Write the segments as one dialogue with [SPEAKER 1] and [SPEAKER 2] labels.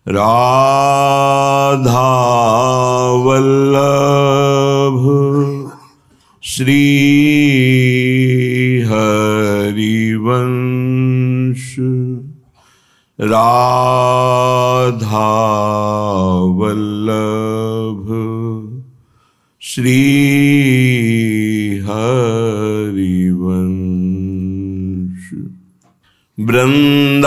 [SPEAKER 1] राधा वल्लभ श्री हरिवंश, राधा वल्लभ श्री हरिवंश। वृंदावनेश्वरी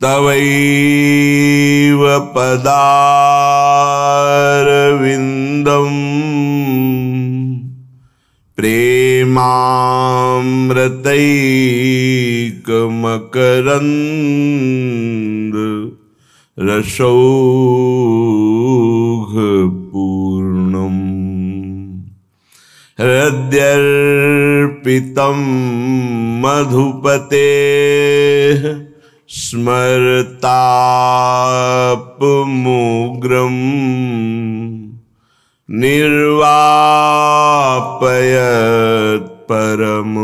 [SPEAKER 1] तवैव पदारविन्दम् प्रेमामृतैकमकरन्द रसौघपूर्णम्। हृद्यर्पितं मधुपतेः स्मरतापमुग्रम् निर्वापयत् परम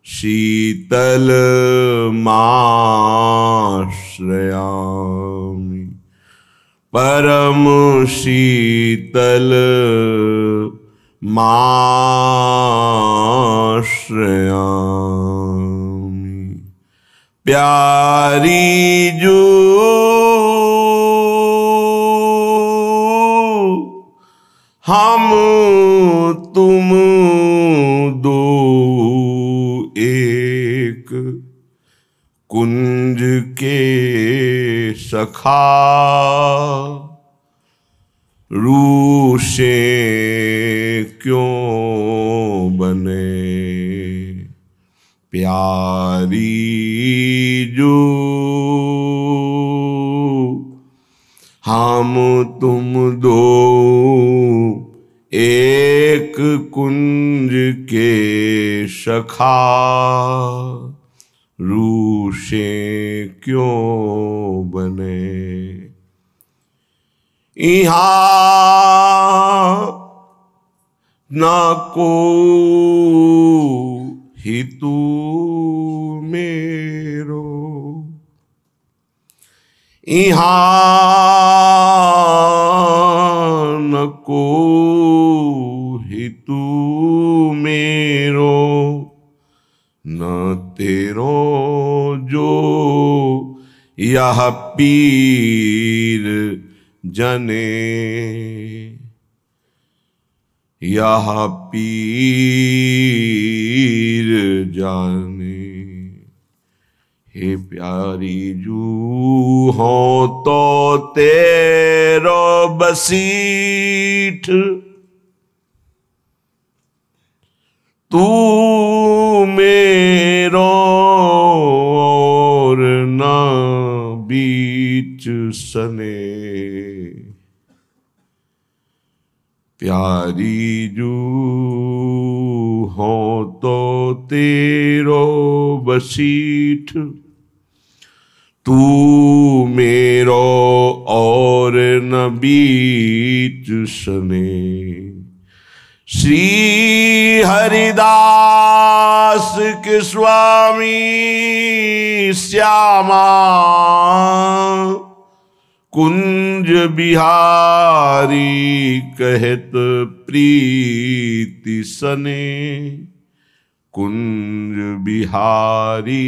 [SPEAKER 1] शीतलमाश्रयामि, परम शीतलमाश्रयामि। प्यारी जो हम तुम दो एक कुंज के सखा, रूसे क्यों बने प्यारी जो हम तुम दो एक कुंज के सखा, रूसे क्यों बने। यहाँ न को हितु मेरो, यहाँ न को हितु मेरो, न तेरो जो यह पीर जने, यह पीर जाने। हे प्यारी जू हो तो तेरो बसीठ, तू मेरो और न बीच सने। प्यारी जू हो तो तेरो बसीठ, तू मेरो और न बीच सने। श्री हरिदास के स्वामी श्यामा, कुंज बिहारी कहत प्रीति सने, कुंज बिहारी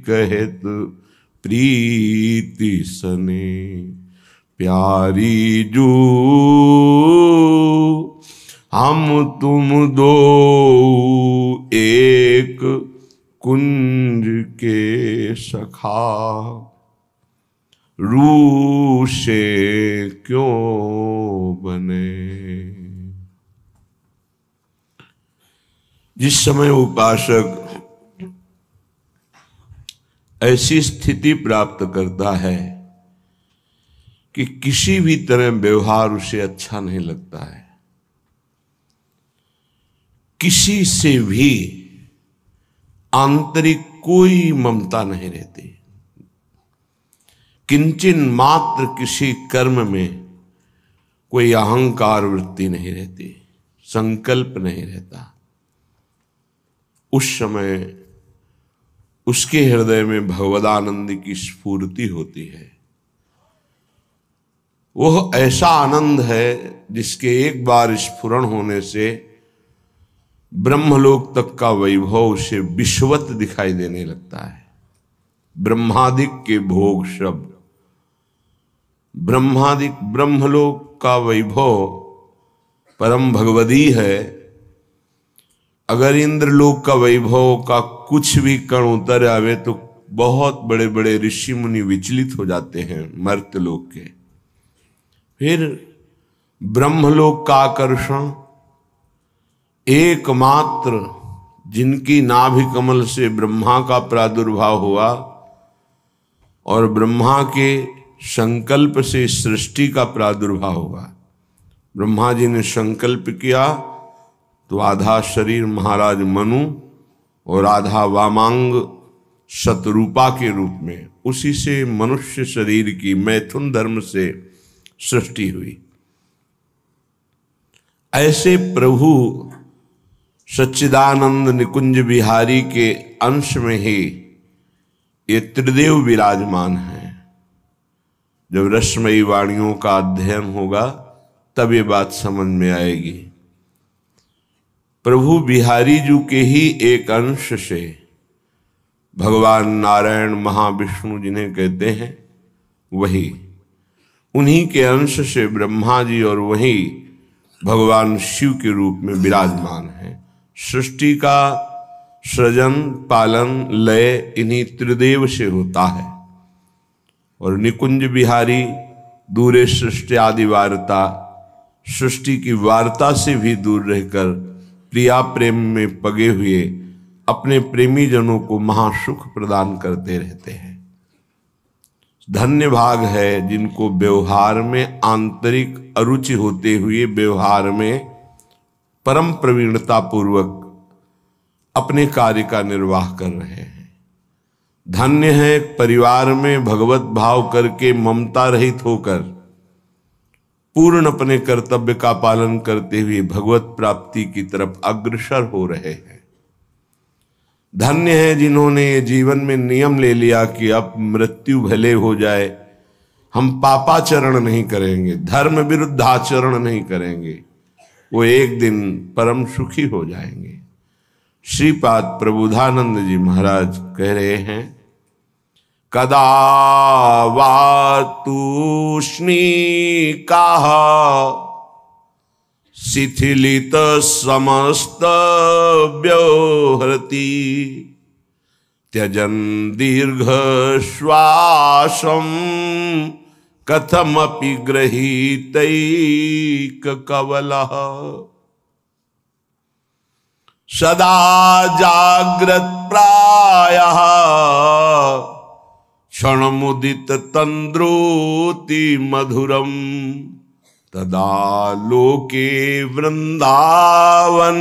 [SPEAKER 1] कहत प्रीति सने। प्यारी जू हम तुम दो एक कुंज के सखा, रूसे क्यों बने। जिस समय उपासक ऐसी स्थिति प्राप्त करता है कि किसी भी तरह व्यवहार उसे अच्छा नहीं लगता है, किसी से भी आंतरिक कोई ममता नहीं रहती, किंचन मात्र किसी कर्म में कोई अहंकार वृत्ति नहीं रहती, संकल्प नहीं रहता, उस समय उसके हृदय में भगवदानंद की स्फूर्ति होती है। वह ऐसा आनंद है जिसके एक बार स्फुरण होने से ब्रह्मलोक तक का वैभव उसे विश्वत दिखाई देने लगता है। ब्रह्मादिक के भोग शब्द, ब्रह्मादिक ब्रह्मलोक का वैभव परम भगवदी है। अगर इंद्रलोक का वैभव का कुछ भी कण उतर आवे तो बहुत बड़े बड़े ऋषि मुनि विचलित हो जाते हैं मर्त्यलोक के। फिर ब्रह्मलोक का आकर्षण एकमात्र जिनकी नाभि कमल से ब्रह्मा का प्रादुर्भाव हुआ और ब्रह्मा के संकल्प से सृष्टि का प्रादुर्भाव हुआ। ब्रह्मा जी ने संकल्प किया तो आधा शरीर महाराज मनु और आधा वामांग शतरूपा के रूप में, उसी से मनुष्य शरीर की मैथुन धर्म से सृष्टि हुई। ऐसे प्रभु सच्चिदानंद निकुंज बिहारी के अंश में ही ये त्रिदेव विराजमान हैं। जब रसमयी वाणियों का अध्ययन होगा तब ये बात समझ में आएगी। प्रभु बिहारी जी के ही एक अंश से भगवान नारायण महाविष्णु जिन्हें कहते हैं, वही उन्हीं के अंश से ब्रह्मा जी और वही भगवान शिव के रूप में विराजमान है। सृष्टि का सृजन पालन लय इन्हीं त्रिदेव से होता है। और निकुंज बिहारी दूरे सृष्टि आदि वार्ता, सृष्टि की वार्ता से भी दूर रहकर प्रिया प्रेम में पगे हुए अपने प्रेमी जनों को महासुख प्रदान करते रहते हैं। धन्य भाग है जिनको व्यवहार में आंतरिक अरुचि होते हुए व्यवहार में परम प्रवीणता पूर्वक अपने कार्य का निर्वाह कर रहे हैं। धन्य है परिवार में भगवत भाव करके ममता रहित होकर पूर्ण अपने कर्तव्य का पालन करते हुए भगवत प्राप्ति की तरफ अग्रसर हो रहे हैं। धन्य है जिन्होंने ये जीवन में नियम ले लिया कि अब मृत्यु भले हो जाए हम पापाचरण नहीं करेंगे, धर्म विरुद्ध आचरण नहीं करेंगे, वो एक दिन परम सुखी हो जाएंगे। श्रीपाद प्रबुधानंद जी महाराज कह रहे हैं, कदा वा तूष्णी काह शिथिलित समस्त व्योहृति त्यजन दीर्घ श्वासम कथमपि गृहीतैक कवलः सदा जाग्रत प्रायः क्षणमुदित तंद्रोति मधुरम तदा लोके वृंदावन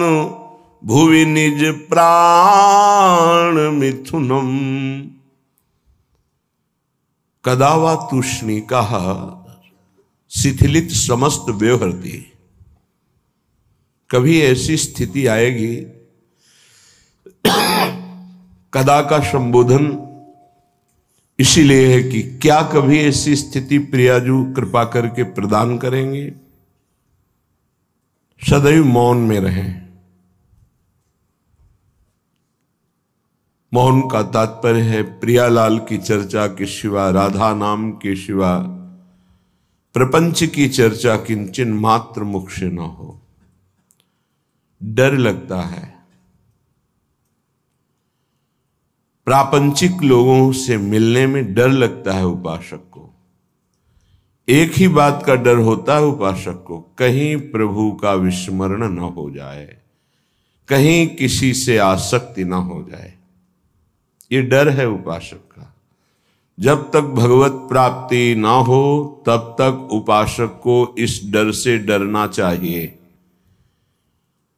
[SPEAKER 1] भुवि निज प्राण मिथुनम। कदावा तूष्णिका शिथिलित समस्त व्योहृति। कभी ऐसी स्थिति आएगी, कदा का संबोधन इसीलिए है कि क्या कभी ऐसी स्थिति प्रियाजू कृपा करके प्रदान करेंगे? सदैव मौन में रहें। मौन का तात्पर्य है प्रियालाल की चर्चा के सिवा, राधा नाम के सिवा प्रपंच की चर्चा किंचन मात्र मुख से न हो। डर लगता है, प्रापंचिक लोगों से मिलने में डर लगता है उपासक को। एक ही बात का डर होता है उपासक को, कहीं प्रभु का विस्मरण न हो जाए, कहीं किसी से आसक्ति न हो जाए। ये डर है उपासक का। जब तक भगवत प्राप्ति ना हो तब तक उपासक को इस डर से डरना चाहिए।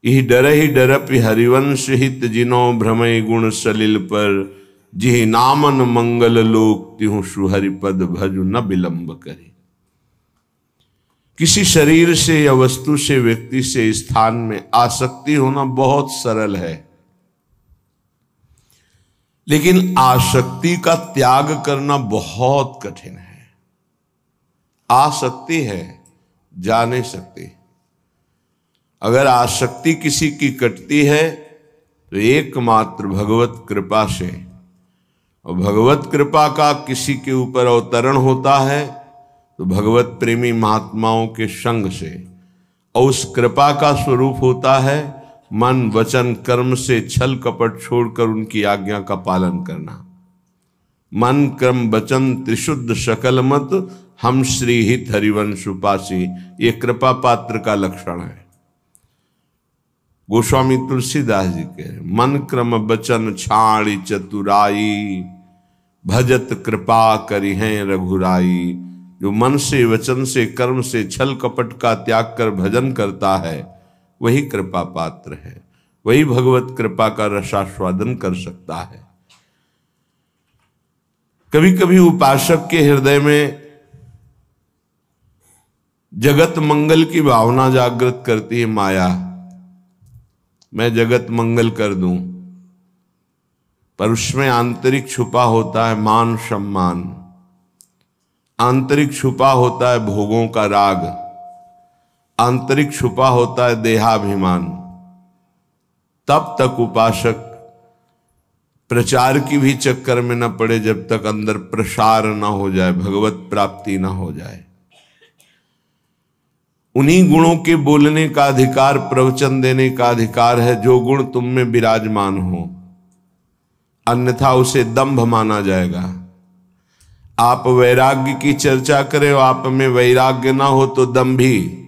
[SPEAKER 1] यही डर ही डरप हरिवंश हित जिनो भ्रमय गुण सलिल पर जिहि नामन मंगल लोक तिहु सुहरिपद भजु न विलंब करे। किसी शरीर से या वस्तु से, व्यक्ति से, स्थान में आसक्ति होना बहुत सरल है। लेकिन आसक्ति का त्याग करना बहुत कठिन है। आसक्ति है, जा नहीं सकती। अगर आसक्ति किसी की कटती है तो एकमात्र भगवत कृपा से, और भगवत कृपा का किसी के ऊपर अवतरण होता है तो भगवत प्रेमी महात्माओं के संग से, और उस कृपा का स्वरूप होता है मन वचन कर्म से छल कपट छोड़कर उनकी आज्ञा का पालन करना। मन कर्म वचन त्रिशुद्ध सकल मत, हम श्री हित हरिवंश उपासी, ये कृपा पात्र का लक्षण है। गोस्वामी तुलसीदास जी के मन क्रम वचन छाड़ी चतुराई, भजत कृपा करी हैं रघुराई। जो मन से वचन से कर्म से छल कपट का त्याग कर भजन करता है वही कृपा पात्र है, वही भगवत कृपा का रसास्वादन कर सकता है। कभी कभी उपासक के हृदय में जगत मंगल की भावना जागृत करती है माया, मैं जगत मंगल कर दूं, पर उसमें आंतरिक छुपा होता है मान सम्मान, आंतरिक छुपा होता है भोगों का राग, आंतरिक छुपा होता है देहाभिमान। तब तक उपासक प्रचार की भी चक्कर में न पड़े जब तक अंदर प्रसार न हो जाए, भगवत प्राप्ति न हो जाए। उन्हीं गुणों के बोलने का अधिकार, प्रवचन देने का अधिकार है जो गुण तुम में विराजमान हो, अन्यथा उसे दंभ माना जाएगा। आप वैराग्य की चर्चा करें और आप में वैराग्य ना हो तो दंभी,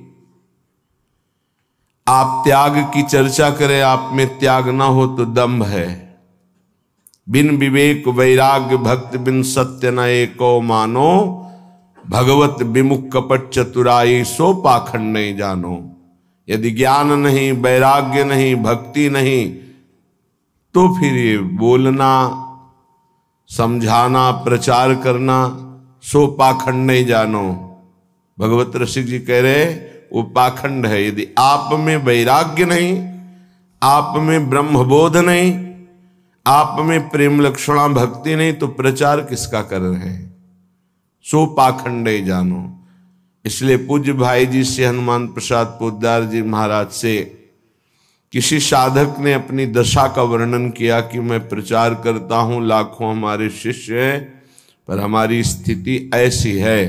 [SPEAKER 1] आप त्याग की चर्चा करें आप में त्याग ना हो तो दंभ है। बिन विवेक वैराग्य भक्त बिन सत्य न एको मानो, भगवत विमुख कपट चतुराई सो पाखंड नहीं जानो। यदि ज्ञान नहीं, वैराग्य नहीं, भक्ति नहीं, तो फिर ये बोलना, समझाना, प्रचार करना सो पाखंड नहीं जानो। भगवत रसिक जी कह रहे वो पाखंड है। यदि आप में वैराग्य नहीं, आप में ब्रह्मबोध नहीं, आप में प्रेम लक्षणा भक्ति नहीं, तो प्रचार किसका कर रहे हैं? सो पाखंडे जानो। इसलिए पूज्य भाई जी से हनुमान प्रसाद पोद्दार जी महाराज से किसी साधक ने अपनी दशा का वर्णन किया कि मैं प्रचार करता हूं, लाखों हमारे शिष्य हैं, पर हमारी स्थिति ऐसी है।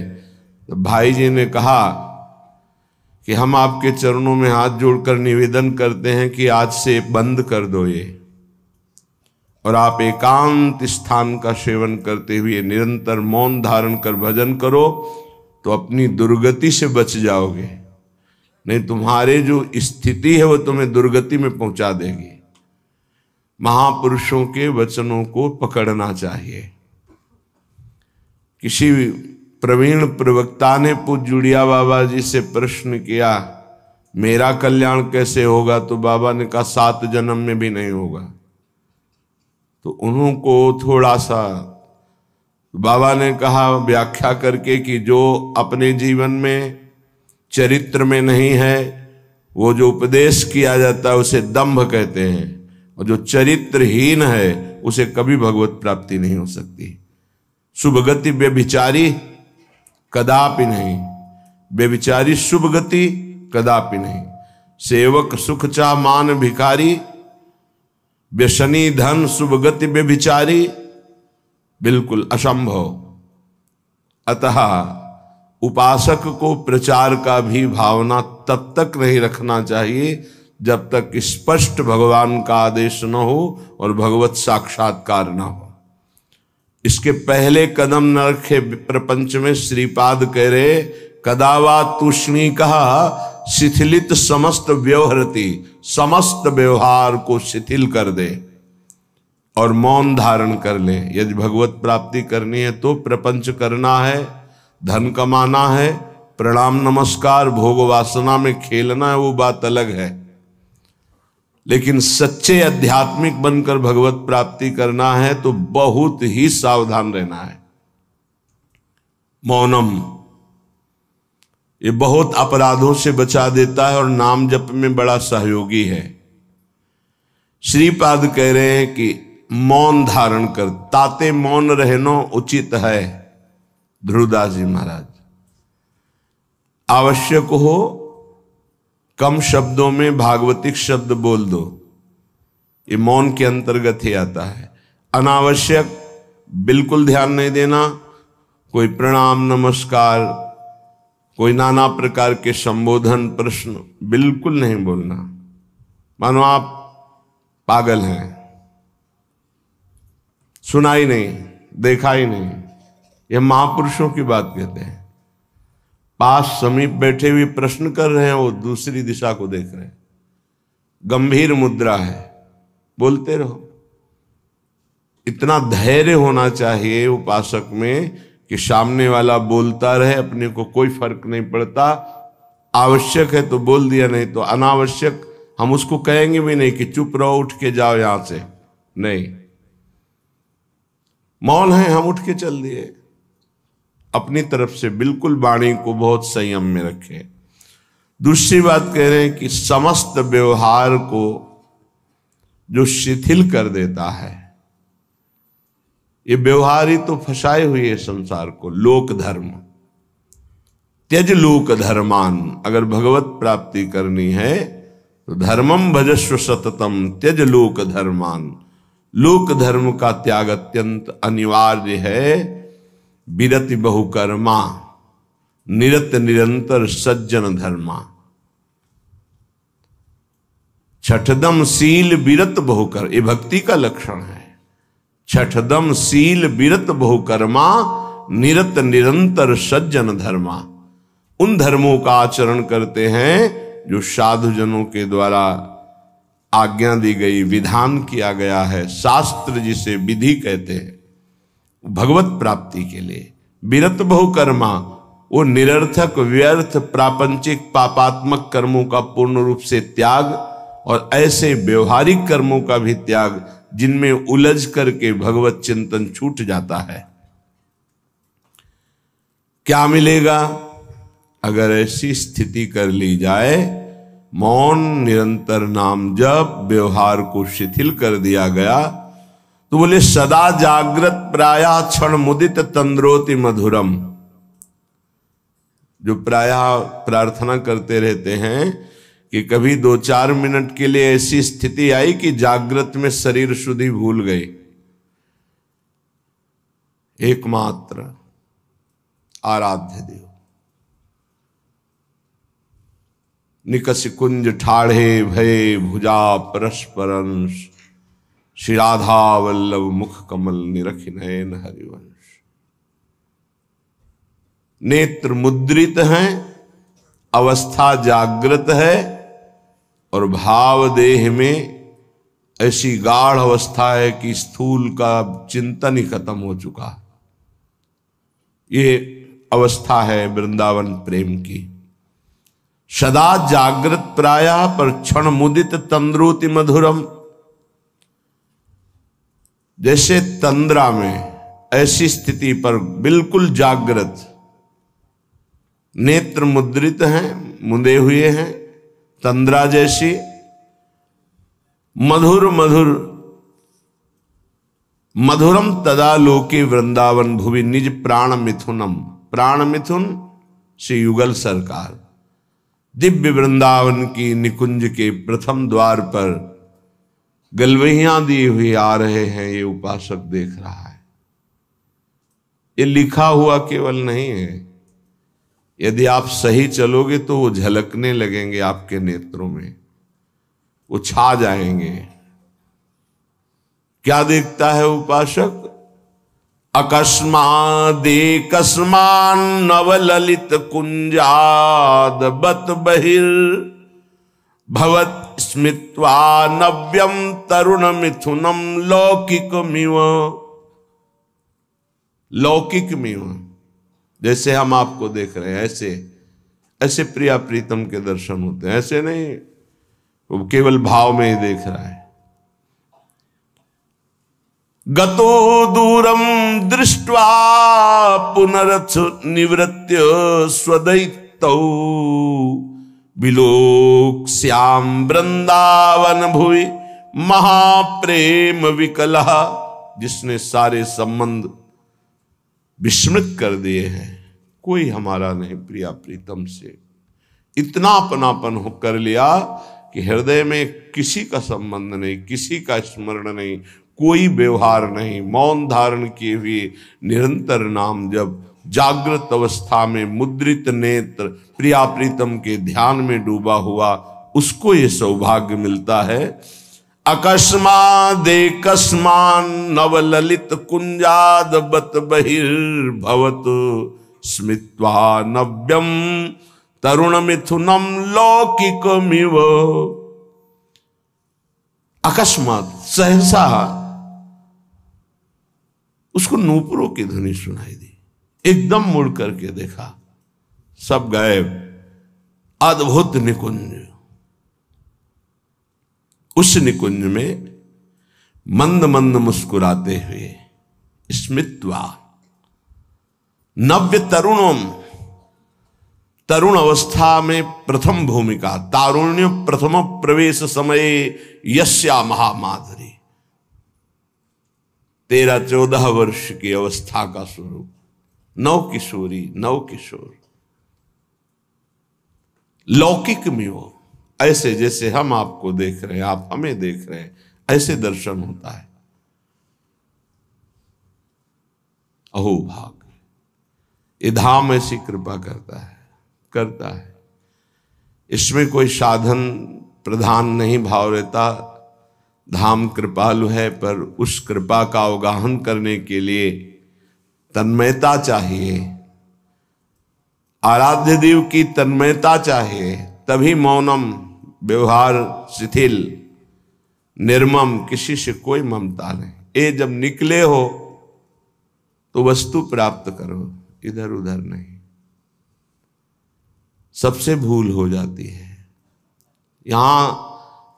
[SPEAKER 1] तो भाई जी ने कहा कि हम आपके चरणों में हाथ जोड़कर निवेदन करते हैं कि आज से बंद कर दो ये, और आप एकांत स्थान का सेवन करते हुए निरंतर मौन धारण कर भजन करो तो अपनी दुर्गति से बच जाओगे। नहीं तुम्हारे जो स्थिति है वो तुम्हें दुर्गति में पहुंचा देगी। महापुरुषों के वचनों को पकड़ना चाहिए। किसी प्रवीण प्रवक्ता ने पूज्य जुड़िया बाबा जी से प्रश्न किया मेरा कल्याण कैसे होगा, तो बाबा ने कहा 7 जन्म में भी नहीं होगा। तो उन्होंने थोड़ा सा बाबा ने कहा व्याख्या करके कि जो अपने जीवन में चरित्र में नहीं है वो जो उपदेश किया जाता है उसे दंभ कहते हैं, और जो चरित्रहीन है उसे कभी भगवत प्राप्ति नहीं हो सकती। शुभ गति व्यभिचारी कदापि नहीं, व्यभिचारी शुभ गति कदापि नहीं। सेवक सुख चा मान भिखारी, व्यसनी धन शुभ गति व्यभिचारी, बिल्कुल असंभव। अतः उपासक को प्रचार का भी भावना तब तक नहीं रखना चाहिए जब तक स्पष्ट भगवान का आदेश न हो और भगवत साक्षात्कार न हो। इसके पहले कदम न रखे। प्रपंच में श्रीपाद कह रहे कदावा तूष्णी कहा शिथिलित समस्त व्यवहरती, समस्त व्यवहार को शिथिल कर दे और मौन धारण कर ले। यदि भगवत प्राप्ति करनी है तो प्रपंच करना है, धन कमाना है, प्रणाम नमस्कार भोग वासना में खेलना है, वो बात अलग है। लेकिन सच्चे आध्यात्मिक बनकर भगवत प्राप्ति करना है तो बहुत ही सावधान रहना है। मौनम ये बहुत अपराधों से बचा देता है और नाम जप में बड़ा सहयोगी है। श्रीपाद कह रहे हैं कि मौन धारण कर, ताते मौन रहनो उचित है। ध्रुवदास जी महाराज, आवश्यक हो कम शब्दों में भागवतिक शब्द बोल दो, ये मौन के अंतर्गत ही आता है। अनावश्यक बिल्कुल ध्यान नहीं देना, कोई प्रणाम नमस्कार, कोई नाना प्रकार के संबोधन प्रश्न बिल्कुल नहीं बोलना, मानो आप पागल हैं, सुना ही नहीं, देखा ही नहीं। यह महापुरुषों की बात कहते हैं। पास समीप बैठे हुए प्रश्न कर रहे हैं, वो दूसरी दिशा को देख रहे हैं, गंभीर मुद्रा है, बोलते रहो। इतना धैर्य होना चाहिए उपासक में कि सामने वाला बोलता रहे, अपने को कोई फर्क नहीं पड़ता। आवश्यक है तो बोल दिया, नहीं तो अनावश्यक हम उसको कहेंगे भी नहीं कि चुप रहो, उठ के जाओ यहां से, नहीं। मौन है, हम उठ के चल दिए। अपनी तरफ से बिल्कुल वाणी को बहुत संयम में रखे। दूसरी बात कह रहे हैं कि समस्त व्यवहार को जो शिथिल कर देता है, ये व्यवहार ही तो फंसाए हुए है संसार को। लोक धर्म, त्यज लोक धर्मान, अगर भगवत प्राप्ति करनी है तो धर्मम भजस्व सततम त्यज लोक धर्मान। लोक धर्म का त्याग अत्यंत अनिवार्य है। विरति बहुकर्मा निरत निरंतर सज्जन धर्मा। छठदम शील विरत बहुकर, ये भक्ति का लक्षण है। छठदम शील विरत बहुकर्मा निरत निरंतर सज्जन धर्मा। उन धर्मों का आचरण करते हैं जो साधुजनों के द्वारा आज्ञा दी गई, विधान किया गया है। शास्त्र जिसे विधि कहते हैं, भगवत प्राप्ति के लिए। विरत बहुकर्मा, वो निरर्थक व्यर्थ प्रापंचिक पापात्मक कर्मों का पूर्ण रूप से त्याग, और ऐसे व्यवहारिक कर्मों का भी त्याग जिनमें उलझ करके भगवत चिंतन छूट जाता है। क्या मिलेगा अगर ऐसी स्थिति कर ली जाए? मौन, निरंतर नाम जप, व्यवहार को शिथिल कर दिया गया तो बोले सदा जागृत प्रायः क्षण मुदित तंद्रोति मधुरम। जो प्रायः प्रार्थना करते रहते हैं कि कभी 2-4 मिनट के लिए ऐसी स्थिति आई कि जागृत में शरीर शुद्धि भूल गई। एकमात्र आराध्य देव निकस कुंज ठाढ़े भय भुजा परस्परंश, श्री राधा वल्लभ मुख कमल निरखि नयन हरिवंश। नेत्र मुद्रित हैं, अवस्था जागृत है, और भाव देह में ऐसी गाढ़ अवस्था है कि स्थूल का चिंतन ही खत्म हो चुका। ये अवस्था है वृंदावन प्रेम की। सदा जागृत प्रायः पर क्षण मुदित तंद्रोति मधुरम। जैसे तंद्रा में, ऐसी स्थिति पर बिल्कुल जागृत, नेत्र मुद्रित हैं, मुंदे हुए हैं, तंद्रा जैसी, मधुर मधुर मधुरम तदा लोके वृंदावन भुवि निज प्राण मिथुनम। प्राण मिथुन श्री युगल सरकार दिव्य वृंदावन की निकुंज के प्रथम द्वार पर गलवहियां दी हुई आ रहे हैं। ये उपासक देख रहा है। ये लिखा हुआ केवल नहीं है, यदि आप सही चलोगे तो वो झलकने लगेंगे आपके नेत्रों में, वो छा जाएंगे। क्या देखता है उपासक? अकस्मादेकस्मान नवललित कुंजाद बत बहिर भवत स्मित्वा नव्यम तरुण मिथुनम लौकिकमिव। लौकिकमिव, जैसे हम आपको देख रहे हैं ऐसे ऐसे प्रिया प्रीतम के दर्शन होते हैं। ऐसे नहीं, वो केवल भाव में ही देख रहा है। गतो दूरम दृष्ट्वा पुनरथ निवृत्य स्वदैतौ विलोक श्याम वृंदावन भुवि महाप्रेम विकलः, जिसने सारे संबंध विस्मृत कर दिए हैं। कोई हमारा नहीं प्रिया प्रीतम से, इतना अपनापन कर लिया कि हृदय में किसी का संबंध नहीं, किसी का स्मरण नहीं, कोई व्यवहार नहीं। मौन धारण किए हुए निरंतर नाम जब, जागृत अवस्था में मुद्रित नेत्र प्रिया प्रीतम के ध्यान में डूबा हुआ, उसको ये सौभाग्य मिलता है। अकस्मादेकस्मान नवललित कुंजाद बत बहिर्भवत स्मित्वा नव्यम तरुण मिथुनम लौकिकमिव। अकस्मात सहसा उसको नूपुरों की ध्वनि सुनाई दी, एकदम मुड़ करके देखा, सब गायब। अद्भुत निकुंज, उस निकुंज में मंद मंद मुस्कुराते हुए स्मित्वा नव्य तरुणम, तरुण अवस्था में प्रथम भूमिका, तारुण्य प्रथम प्रवेश समय यस्या महामाधुरी, 13-14 वर्ष की अवस्था का स्वरूप, नव किशोरी, नव किशोर, लौकिक में हो, ऐसे जैसे हम आपको देख रहे हैं, आप हमें देख रहे हैं, ऐसे दर्शन होता है। अहो भाग, ये धाम ऐसी कृपा करता है। इसमें कोई साधन प्रधान नहीं भाव रहता। धाम कृपालु है, पर उस कृपा का अवगाहन करने के लिए तन्मयता चाहिए, आराध्य देव की तन्मयता चाहिए, तभी मौनम, व्यवहार शिथिल, निर्मम, किसी से कोई ममता नहीं। ये जब निकले हो तो वस्तु प्राप्त करो, इधर उधर नहीं। सबसे भूल हो जाती है। यहां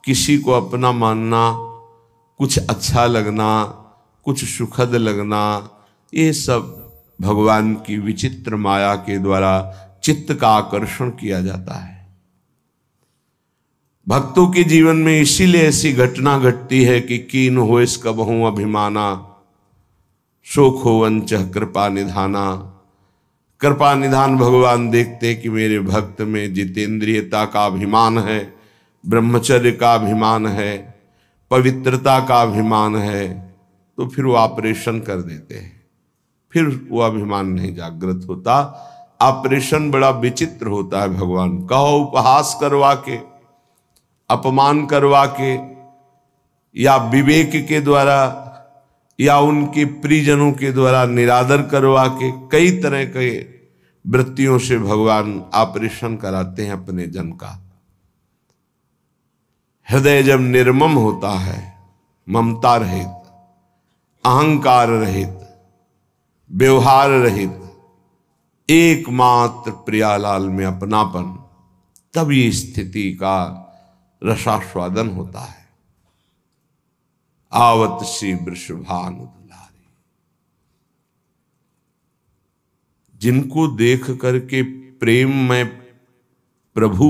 [SPEAKER 1] किसी को अपना मानना, कुछ अच्छा लगना, कुछ सुखद लगना, ये सब भगवान की विचित्र माया के द्वारा चित्त का आकर्षण किया जाता है। भक्तों के जीवन में इसीलिए ऐसी घटना घटती है कि कीन हो इस कबहू अभिमाना, शोक हो वंच कृपा निधाना। कृपा निधान भगवान देखते कि मेरे भक्त में जितेंद्रियता का अभिमान है, ब्रह्मचर्य का अभिमान है, पवित्रता का अभिमान है, तो फिर वो ऑपरेशन कर देते हैं। फिर वो अभिमान नहीं जागृत होता। ऑपरेशन बड़ा विचित्र होता है। भगवान कहो उपहास करवा के, अपमान करवा के, या विवेक के द्वारा, या उनके प्रियजनों के द्वारा निरादर करवा के, कई तरह के वृत्तियों से भगवान ऑपरेशन कराते हैं अपने जन का। हृदय जब निर्मम होता है, ममता रहित, अहंकार रहित, व्यवहार रहित, एकमात्र प्रियालाल में अपनापन, तब ये स्थिति का रसास्वादन होता है। आवत सी वृषभानु दुलारी, जिनको देख करके प्रेम में प्रभु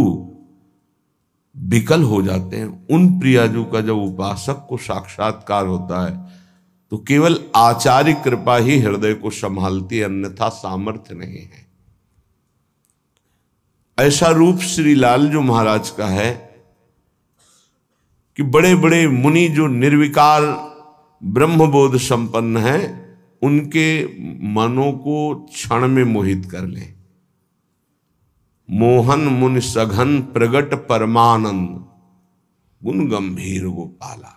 [SPEAKER 1] विकल हो जाते हैं, उन प्रियाजू का जब उपासक को साक्षात्कार होता है तो केवल आचार्य कृपा ही हृदय को संभालती है, अन्यथा सामर्थ्य नहीं है। ऐसा रूप श्री लालजू महाराज का है कि बड़े बड़े मुनि जो निर्विकार ब्रह्मबोध संपन्न हैं, उनके मनों को क्षण में मोहित कर ले। मोहन मुनि सघन प्रगट परमानंद, गुण गंभीर गोपाला।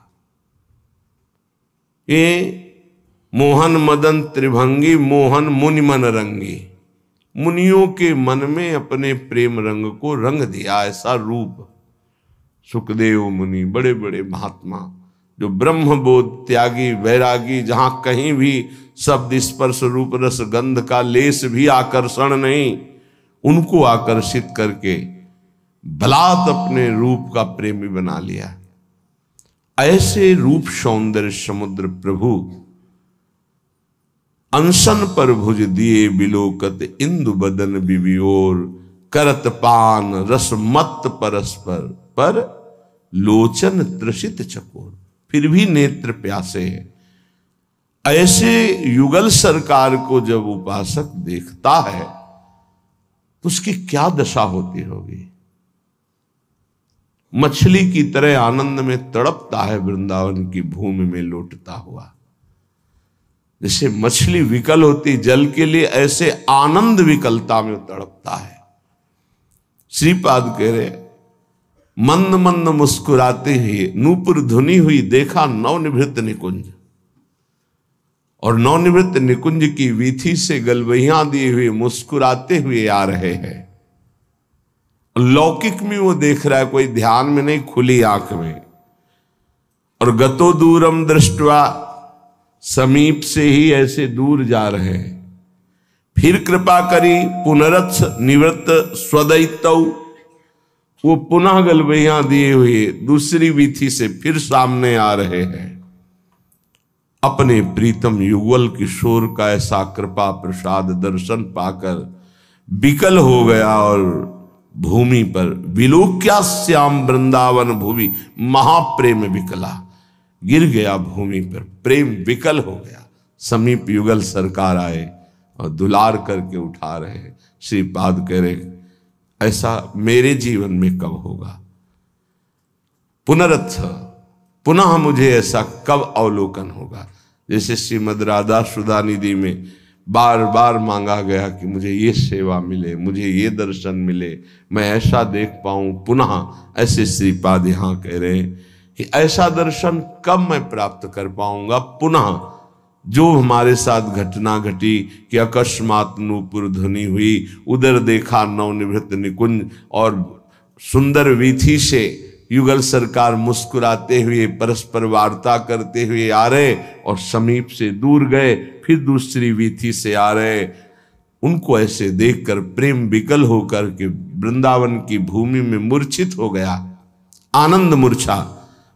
[SPEAKER 1] ये मोहन मदन त्रिभंगी, मोहन मुनि मन रंगी, मुनियों के मन में अपने प्रेम रंग को रंग दिया। ऐसा रूप सुखदेव मुनि, बड़े बड़े महात्मा जो ब्रह्मबोध त्यागी वैरागी, जहां कहीं भी शब्द स्पर्श रूप रस गंध का लेस भी आकर्षण नहीं, उनको आकर्षित करके बलात् अपने रूप का प्रेमी बना लिया। ऐसे रूप सौंदर्य समुद्र प्रभु अनशन पर भुज दिए बिलोकत, इंदु बदन बिबियोर, करत पान रस मत परस्पर, पर लोचन त्रसित चकोर। फिर भी नेत्र प्यासे हैं। ऐसे युगल सरकार को जब उपासक देखता है तो उसकी क्या दशा होती होगी। मछली की तरह आनंद में तड़पता है वृंदावन की भूमि में लौटता हुआ। जैसे मछली विकल होती जल के लिए, ऐसे आनंद विकलता में तड़पता है। श्रीपाद कह रहे, मंद मंद मुस्कुराते हुए नूपुर धुनी हुई देखा नवनिवृत्त निकुंज, और नवनिवृत्त निकुंज की वीथी से गलवहियां दिए हुए मुस्कुराते हुए आ रहे हैं। लौकिक में वो देख रहा है, कोई ध्यान में नहीं, खुली आंख में। और गतो दूरम दृष्टवा, समीप से ही ऐसे दूर जा रहे हैं। फिर कृपा करी पुनरथ निवृत्त स्वदैतौ, वो पुनः गलवहियां दिए हुए दूसरी वीथी से फिर सामने आ रहे हैं। अपने प्रीतम युगल किशोर का ऐसा कृपा प्रसाद दर्शन पाकर विकल हो गया और भूमि पर विलोक्या श्याम वृंदावन भूमि, महाप्रेम विकला, गिर गया भूमि पर, प्रेम विकल हो गया। समीप युगल सरकार आए और दुलार करके उठा रहे हैं। श्रीपाद कह रहे, ऐसा मेरे जीवन में कब होगा। पुनरथ, पुनः मुझे ऐसा कब अवलोकन होगा। जैसे श्रीमद राधा सुधा निधि में बार बार मांगा गया कि मुझे ये सेवा मिले, मुझे ये दर्शन मिले, मैं ऐसा देख पाऊं पुनः। ऐसे श्रीपाद यहां कह रहे हैं कि ऐसा दर्शन कब मैं प्राप्त कर पाऊंगा पुनः। जो हमारे साथ घटना घटी कि अकस्मात नूपुर ध्वनि हुई, उधर देखा नवनिवृत्त निकुंज, और सुंदर वीथी से युगल सरकार मुस्कुराते हुए परस्पर वार्ता करते हुए आ रहे, और समीप से दूर गए, फिर दूसरी वीथी से आ रहे। उनको ऐसे देखकर प्रेम विकल होकर के वृंदावन की भूमि में मूर्छित हो गया। आनंद मूर्छा,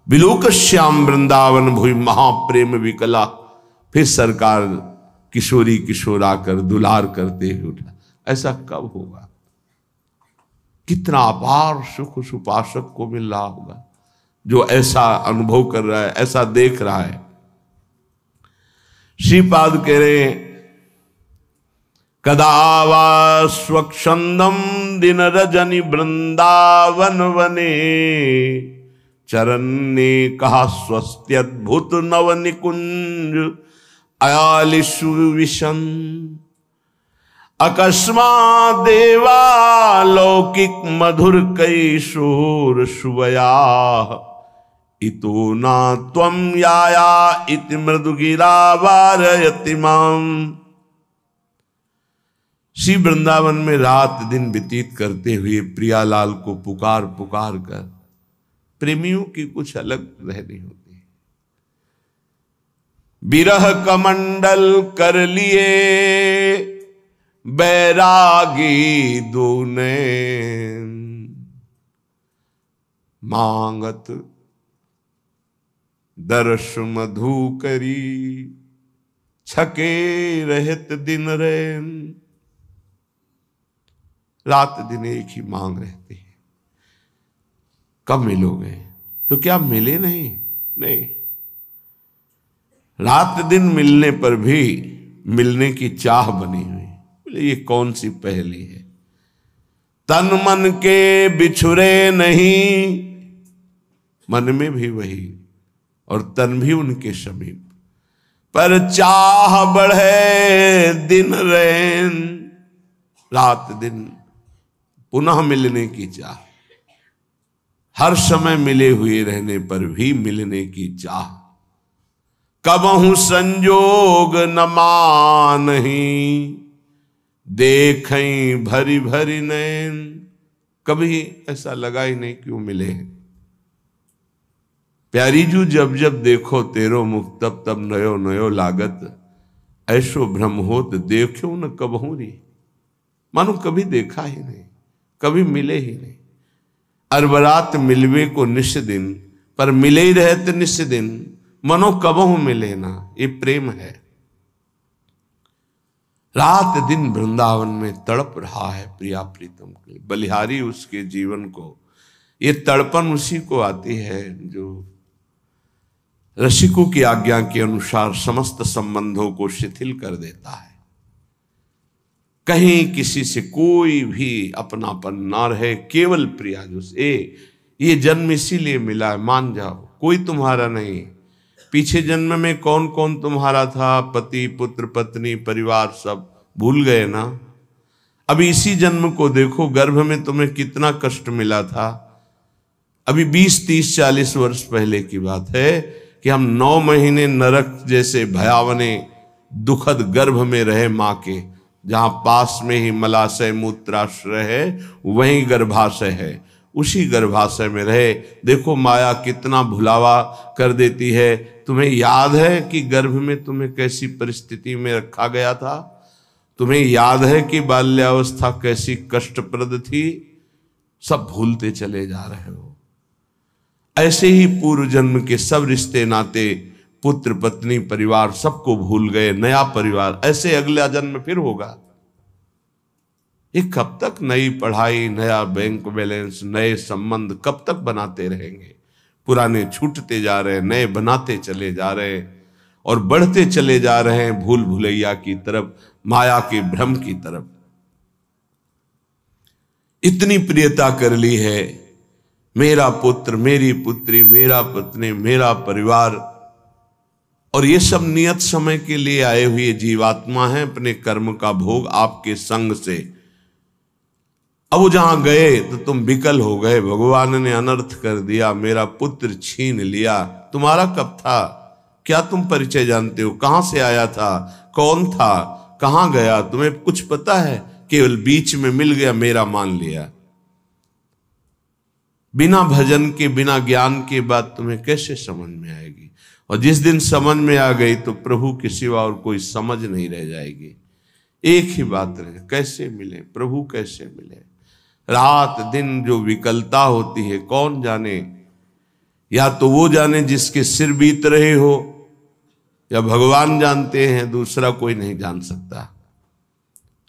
[SPEAKER 1] विलोक श्याम वृंदावन भूमि महाप्रेम विकला। फिर सरकार किशोरी किशोर आकर दुलार करते हुए उठा। ऐसा कब होगा। कितना अपार सुख उस उपासक को मिल रहा होगा जो ऐसा अनुभव कर रहा है, ऐसा देख रहा है। श्रीपाद कह रहे, कदा वा स्वच्छंदम दिन रजनी वृंदावन वने, चरण ने कहा स्वस्त्यद्भुत नव निकुंज अयालिशु विशन। अकस्मात् देवा लौकिक मधुर कैशोर शुभया, इतो ना त्वं याया इति मृदुगिरा वारयति माम। श्री वृंदावन में रात दिन व्यतीत करते हुए प्रियालाल को पुकार पुकार कर, प्रेमियों की कुछ अलग रहनी होती। विरह कमंडल कर लिए बैरागी दूने, मांगत दर्श मधु करी छके रहत दिन रैन। रात दिन एक ही मांग रहती है, कब मिलोगे। तो क्या मिले नहीं? नहीं, रात दिन मिलने पर भी मिलने की चाह बनी हुई। ये कौन सी पहेली है। तन मन के बिछुरे नहीं, मन में भी वही और तन भी उनके समीप, पर चाह बढ़े दिन रैन। रात दिन पुनः मिलने की चाह, हर समय मिले हुए रहने पर भी मिलने की चाह। कबहु संजोग न मानही, देखें भरी भरी नैन। कभी ऐसा लगा ही नहीं कि वो मिले। प्यारी जू जब जब देखो तेरो मुख, तब तब नयो नयो लागत। ऐसो भ्रम होत देखो न कबहू री। मानो कभी देखा ही नहीं, कभी मिले ही नहीं। अरबरात मिलवे को निश दिन, पर मिले ही रहते निश दिन। मनो कबहू मिले ना, ये प्रेम है। रात दिन वृंदावन में तड़प रहा है प्रिया प्रीतम के। बलिहारी उसके जीवन को, ये तड़पन उसी को आती है जो रसिकों की आज्ञा के अनुसार समस्त संबंधों को शिथिल कर देता है। कहीं किसी से कोई भी अपनापन ना रहे, केवल प्रिया जो से ये जन्म इसीलिए मिला है, मान जाओ, कोई तुम्हारा नहीं। पीछे जन्म में कौन कौन तुम्हारा था, पति पुत्र पत्नी परिवार सब भूल गए ना। अभी इसी जन्म को देखो, गर्भ में तुम्हें कितना कष्ट मिला था। अभी 20 30 40 वर्ष पहले की बात है कि हम 9 महीने नरक जैसे भयावने दुखद गर्भ में रहे माँ के, जहां पास में ही मलाशय मूत्राश्रय है, वहीं गर्भाशय है, उसी गर्भाशय में रहे। देखो माया कितना भुलावा कर देती है। तुम्हें याद है कि गर्भ में तुम्हें कैसी परिस्थिति में रखा गया था? तुम्हें याद है कि बाल्यावस्था कैसी कष्टप्रद थी? सब भूलते चले जा रहे हो। ऐसे ही पूर्व जन्म के सब रिश्ते नाते, पुत्र पत्नी परिवार सबको भूल गए। नया परिवार, ऐसे अगला जन्म फिर होगा। ये कब तक नई पढ़ाई, नया बैंक बैलेंस, नए संबंध कब तक बनाते रहेंगे? पुराने छूटते जा रहे हैं, नए बनाते चले जा रहे हैं और बढ़ते चले जा रहे हैं भूल भुलैया की तरफ, माया के भ्रम की तरफ। इतनी प्रियता कर ली है, मेरा पुत्र, मेरी पुत्री, मेरा पत्नी, मेरा परिवार, और ये सब नियत समय के लिए आए हुए जीवात्मा हैं, अपने कर्म का भोग आपके संग से। अब वो जहां गए तो तुम विकल हो गए, भगवान ने अनर्थ कर दिया, मेरा पुत्र छीन लिया। तुम्हारा कब था? क्या तुम परिचय जानते हो? कहां से आया था? कौन था? कहां गया? तुम्हें कुछ पता है? केवल बीच में मिल गया, मेरा मान लिया। बिना भजन के, बिना ज्ञान के बात तुम्हें कैसे समझ में आएगी? और जिस दिन समझ में आ गई तो प्रभु के सिवा और कोई समझ नहीं रह जाएगी। एक ही बात रहे, कैसे मिले प्रभु, कैसे मिले? रात दिन जो विकलता होती है, कौन जाने? या तो वो जाने जिसके सिर बीत रहे हो, या भगवान जानते हैं, दूसरा कोई नहीं जान सकता।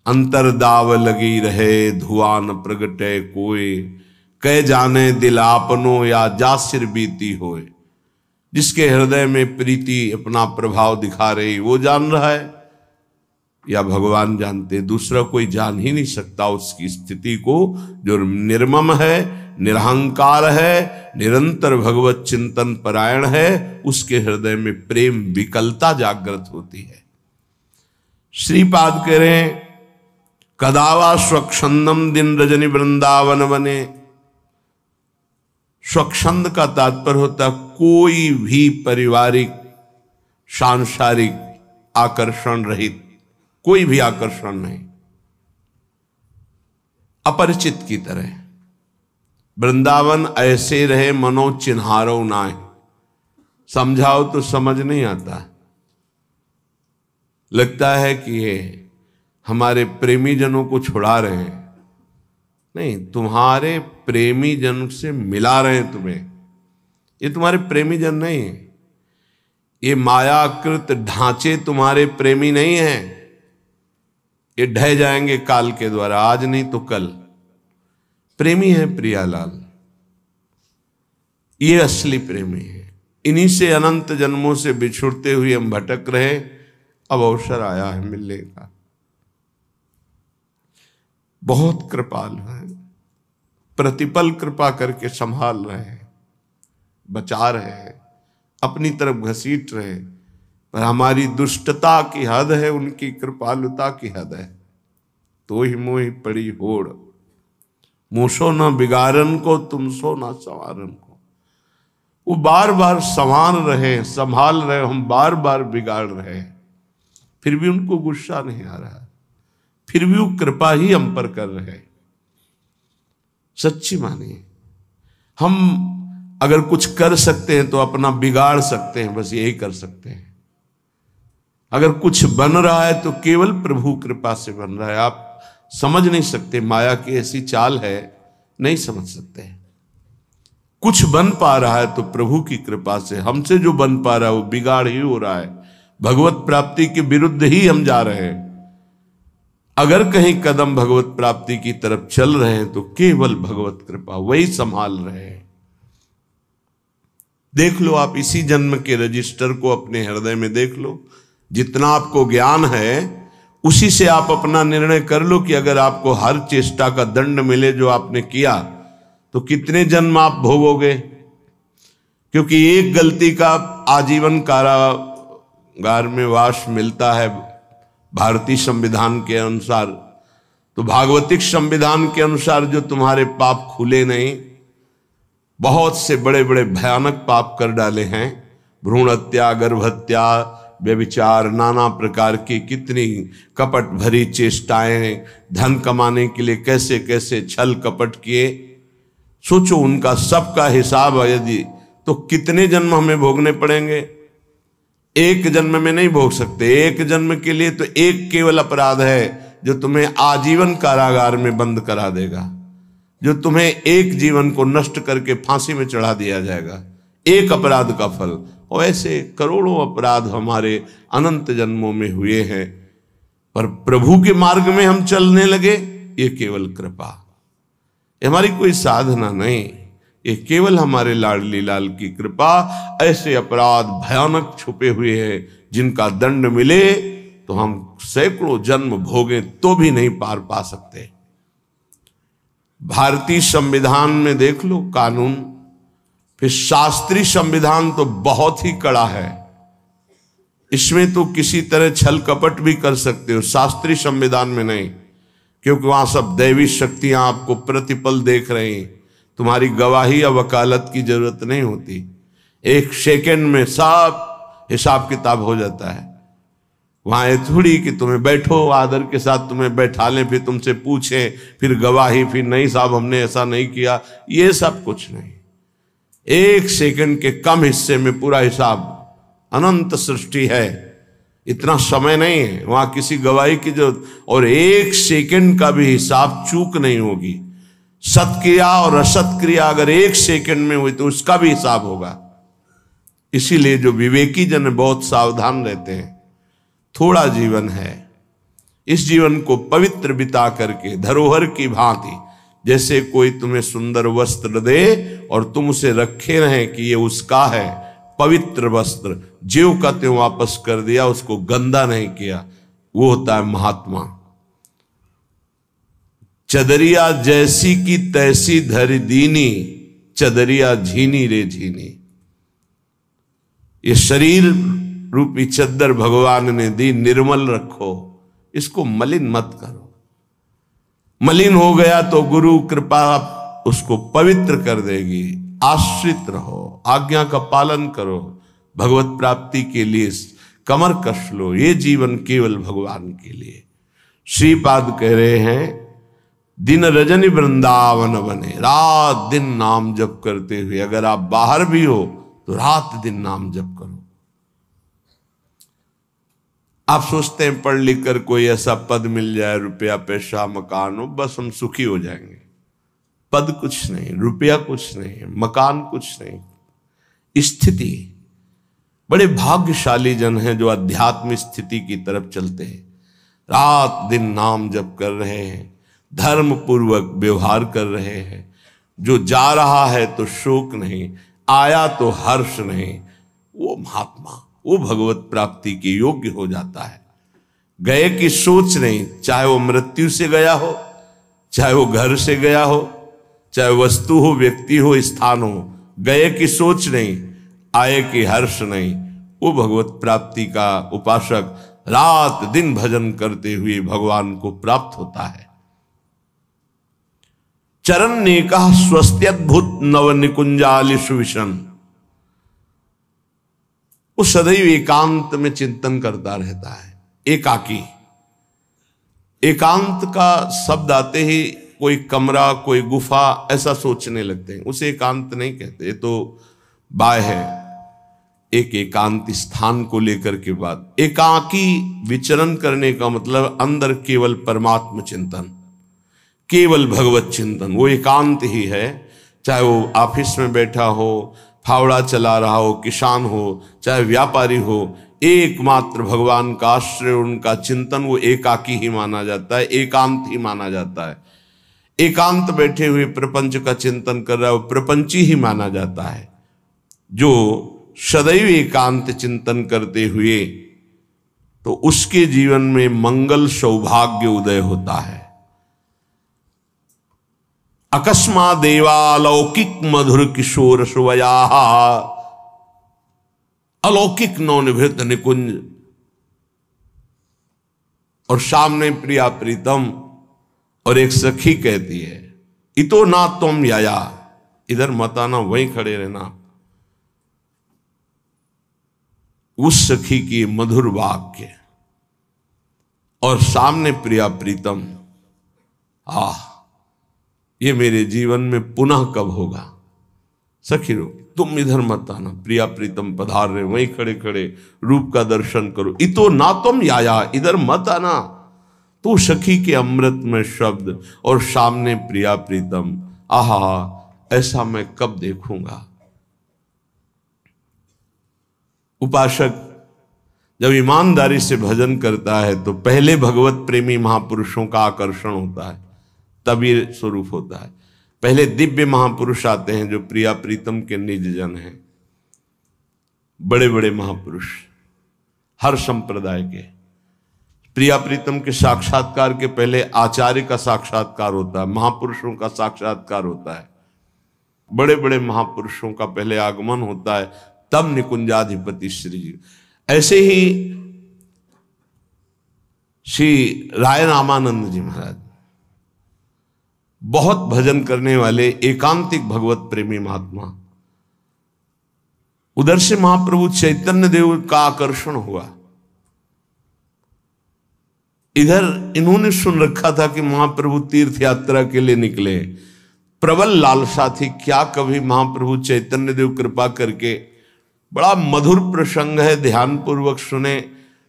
[SPEAKER 1] अंतर दाव लगी रहे, धुआं न प्रगटे कोई, कह जाने दिल आपनो या जा सिर बीती होए। जिसके हृदय में प्रीति अपना प्रभाव दिखा रही, वो जान रहा है या भगवान जानते? दूसरा कोई जान ही नहीं सकता उसकी स्थिति को। जो निर्मम है, निरहंकार है, निरंतर भगवत चिंतन परायण है, उसके हृदय में प्रेम विकलता जागृत होती है। श्रीपाद कह रहे हैं, कदावा स्वच्छंदम दिन रजनी वृंदावन बने। स्वच्छंद का तात्पर्य होता कोई भी पारिवारिक सांसारिक आकर्षण रहित, कोई भी आकर्षण नहीं, अपरिचित की तरह। वृंदावन ऐसे रहे मनो चिन्हारो नाय। समझाओ तो समझ नहीं आता, लगता है कि ये हमारे प्रेमी जनों को छुड़ा रहे हैं। नहीं, तुम्हारे प्रेमी जन से मिला रहे हैं तुम्हें। ये तुम्हारे प्रेमी जन नहीं है, ये मायाकृत ढांचे तुम्हारे प्रेमी नहीं हैं। ये ढह जाएंगे काल के द्वारा, आज नहीं तो कल। प्रेमी है प्रियालाल, ये असली प्रेमी है। इन्हीं से अनंत जन्मों से बिछुड़ते हुए हम भटक रहे, अब अवसर आया है मिलने का। बहुत कृपाल है, प्रतिपल कृपा करके संभाल रहे हैं, बचा रहे हैं, अपनी तरफ घसीट रहे। पर हमारी दुष्टता की हद है, उनकी कृपालुता की हद है। तो ही मोही पड़ी होड़, मूसो न बिगाड़न को, तुम सो न संवारन को। वो बार बार संवार रहे, संभाल रहे, हम बार बार बिगाड़ रहे हैं, फिर भी उनको गुस्सा नहीं आ रहा, फिर भी वो कृपा ही हम पर कर रहे हैं। सच्ची मानिए, हम अगर कुछ कर सकते हैं तो अपना बिगाड़ सकते हैं, बस यही कर सकते हैं। अगर कुछ बन रहा है तो केवल प्रभु कृपा से बन रहा है। आप समझ नहीं सकते, माया की ऐसी चाल है, नहीं समझ सकते। कुछ बन पा रहा है तो प्रभु की कृपा से। हमसे जो बन पा रहा है वो बिगाड़ ही हो रहा है, भगवत प्राप्ति के विरुद्ध ही हम जा रहे हैं। अगर कहीं कदम भगवत प्राप्ति की तरफ चल रहे हैं तो केवल भगवत कृपा, वही संभाल रहे हैं। देख लो आप इसी जन्म के रजिस्टर को अपने हृदय में देख लो। जितना आपको ज्ञान है उसी से आप अपना निर्णय कर लो कि अगर आपको हर चेष्टा का दंड मिले जो आपने किया तो कितने जन्म आप भोगोगे। क्योंकि एक गलती का आजीवन कारागार में वास मिलता है भारतीय संविधान के अनुसार। तो भागवतिक संविधान के अनुसार जो तुम्हारे पाप खुले नहीं, बहुत से बड़े बड़े भयानक पाप कर डाले हैं, भ्रूण हत्या, गर्भ हत्या, व्यभिचार, नाना प्रकार की कितनी कपट भरी चेष्टाएं, धन कमाने के लिए कैसे कैसे छल कपट किए, सोचो उनका सबका हिसाब यदि तो कितने जन्म हमें भोगने पड़ेंगे। एक जन्म में नहीं भोग सकते। एक जन्म के लिए तो एक केवल अपराध है जो तुम्हें आजीवन कारागार में बंद करा देगा, जो तुम्हें एक जीवन को नष्ट करके फांसी में चढ़ा दिया जाएगा, एक अपराध का फल। और ऐसे करोड़ों अपराध हमारे अनंत जन्मों में हुए हैं, पर प्रभु के मार्ग में हम चलने लगे, ये केवल कृपा, ये हमारी कोई साधना नहीं, ये केवल हमारे लाडली लाल की कृपा। ऐसे अपराध भयानक छुपे हुए हैं जिनका दंड मिले तो हम सैकड़ों जन्म भोगे तो भी नहीं पार पा सकते। भारतीय संविधान में देख लो कानून, फिर शास्त्रीय संविधान तो बहुत ही कड़ा है, इसमें तो किसी तरह छल कपट भी कर सकते हो, शास्त्रीय संविधान में नहीं, क्योंकि वहां सब दैवी शक्तियां आपको प्रतिपल देख रही हैं। तुम्हारी गवाही या वकालत की जरूरत नहीं होती, एक सेकंड में सब हिसाब किताब हो जाता है। वहां थोड़ी कि तुम्हें बैठो आदर के साथ तुम्हें बैठा लें, फिर तुमसे पूछें, फिर गवाही, फिर नहीं साहब हमने ऐसा नहीं किया, ये सब कुछ नहीं। एक सेकंड के कम हिस्से में पूरा हिसाब, अनंत सृष्टि है, इतना समय नहीं है वहां किसी गवाही की जरूरत। और एक सेकंड का भी हिसाब चूक नहीं होगी। सत्क्रिया और असत क्रिया अगर एक सेकंड में हुई तो उसका भी हिसाब होगा। इसीलिए जो विवेकी जन बहुत सावधान रहते हैं, थोड़ा जीवन है, इस जीवन को पवित्र बिता करके धरोहर की भांति, जैसे कोई तुम्हें सुंदर वस्त्र दे और तुम उसे रखे रहें कि ये उसका है, पवित्र वस्त्र, ज्यों का त्यों वापस कर दिया, उसको गंदा नहीं किया, वो होता है महात्मा। चदरिया जैसी की तैसी धर दीनी, चदरिया झीनी रे झीनी। ये शरीर रूपी चद्दर भगवान ने दी, निर्मल रखो, इसको मलिन मत करो। मलिन हो गया तो गुरु कृपा उसको पवित्र कर देगी। आश्रित रहो, आज्ञा का पालन करो, भगवत प्राप्ति के लिए कमर कस लो। ये जीवन केवल भगवान के लिए। श्रीपाद कह रहे हैं, दिन रजनी वृंदावन बने, रात दिन नाम जप करते हुए, अगर आप बाहर भी हो तो रात दिन नाम जप करो। आप सोचते हैं पढ़ लिख कर कोई ऐसा पद मिल जाए, रुपया पैसा मकान हो, बस हम सुखी हो जाएंगे। पद कुछ नहीं, रुपया कुछ नहीं, मकान कुछ नहीं, स्थिति। बड़े भाग्यशाली जन हैं जो अध्यात्म स्थिति की तरफ चलते हैं, रात दिन नाम जप कर रहे हैं, धर्म पूर्वक व्यवहार कर रहे हैं। जो जा रहा है तो शोक नहीं, आया तो हर्ष नहीं, वो महात्मा, वो भगवत प्राप्ति के योग्य हो जाता है। गए की सोच नहीं, चाहे वो मृत्यु से गया हो, चाहे वो घर से गया हो, चाहे वस्तु हो, व्यक्ति हो, स्थान हो, गए की सोच नहीं, आए की हर्ष नहीं। वो भगवत प्राप्ति का उपासक रात दिन भजन करते हुए भगवान को प्राप्त होता है। चरण ने कहा स्वस्त्यद्भुत नव निकुंजालिषु विशन। वो सदैव एकांत में चिंतन करता रहता है, एकाकी। एकांत का शब्द आते ही कोई कमरा, कोई गुफा ऐसा सोचने लगते हैं, उसे एकांत नहीं कहते। ये तो बाय है, एक एकांत स्थान को लेकर के बात। एकाकी विचरण करने का मतलब अंदर केवल परमात्म चिंतन, केवल भगवत चिंतन, वो एकांत ही है। चाहे वो ऑफिस में बैठा हो, फावड़ा चला रहा हो, किसान हो, चाहे व्यापारी हो, एकमात्र भगवान का आश्रय, उनका चिंतन, वो एकाकी ही माना जाता है, एकांत ही माना जाता है। एकांत बैठे हुए प्रपंच का चिंतन कर रहा है, वो प्रपंची ही माना जाता है। जो सदैव एकांत चिंतन करते हुए, तो उसके जीवन में मंगल सौभाग्य उदय होता है। अकस्मा देवालौकिक मधुर किशोर सुवया, अलौकिक नवनिभृत निकुंज, और सामने प्रिया प्रीतम, और एक सखी कहती है इतो ना तुम याया, इधर मत आना, वहीं खड़े रहना। उस सखी की मधुर वाक्य और सामने प्रिया प्रीतम, ये मेरे जीवन में पुनः कब होगा। सखी रो तुम इधर मत आना, प्रिया प्रीतम पधार रहे, वहीं खड़े खड़े रूप का दर्शन करो। इतो ना तुम याया, इधर मत आना। तो सखी के अमृत में शब्द और सामने प्रिया प्रीतम, आहा ऐसा मैं कब देखूंगा। उपासक जब ईमानदारी से भजन करता है तो पहले भगवत प्रेमी महापुरुषों का आकर्षण होता है, तब ये स्वरूप होता है। पहले दिव्य महापुरुष आते हैं जो प्रिया प्रीतम के निज जन हैं, बड़े बड़े महापुरुष हर संप्रदाय के। प्रिया प्रीतम के साक्षात्कार के पहले आचार्य का साक्षात्कार होता है, महापुरुषों का साक्षात्कार होता है, बड़े बड़े महापुरुषों का पहले आगमन होता है, तब निकुंजाधिपति श्री जी। ऐसे ही श्री राय रामानंद जी महाराज बहुत भजन करने वाले एकांतिक भगवत प्रेमी महात्मा, उधर से महाप्रभु चैतन्य देव का आकर्षण हुआ। इधर इन्होंने सुन रखा था कि महाप्रभु तीर्थ यात्रा के लिए निकले, प्रबल लालसा थी, क्या कभी महाप्रभु चैतन्य देव कृपा करके, बड़ा मधुर प्रसंग है, ध्यान पूर्वक सुने।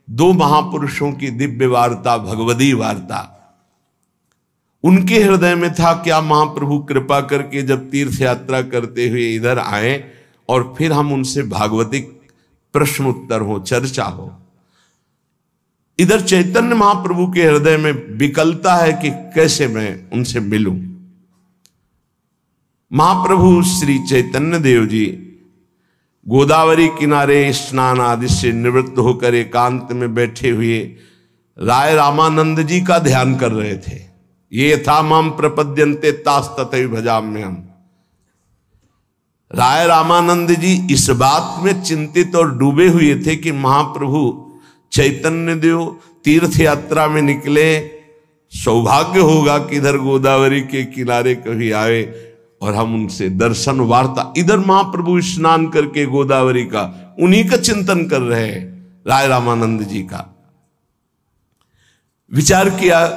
[SPEAKER 1] दो महापुरुषों की दिव्य वार्ता, भगवदी वार्ता उनके हृदय में था, क्या महाप्रभु कृपा करके जब तीर्थ यात्रा करते हुए इधर आए और फिर हम उनसे भागवतिक प्रश्न उत्तर हो, चर्चा हो। इधर चैतन्य महाप्रभु के हृदय में विकलता है कि कैसे मैं उनसे मिलूं। महाप्रभु श्री चैतन्य देव जी गोदावरी किनारे स्नान आदि से निवृत्त होकर एकांत में बैठे हुए राय रामानंद जी का ध्यान कर रहे थे। ये था माम प्रपद्यन्ते तास तथैव भजाम्यहम्। राय रामानंद जी इस बात में चिंतित और डूबे हुए थे कि महाप्रभु चैतन्य देव तीर्थ यात्रा में निकले, सौभाग्य होगा कि इधर गोदावरी के किनारे कभी आए और हम उनसे दर्शन वार्ता। इधर महाप्रभु स्नान करके गोदावरी का उन्हीं का चिंतन कर रहे हैं, राय रामानंद जी का। विचार किया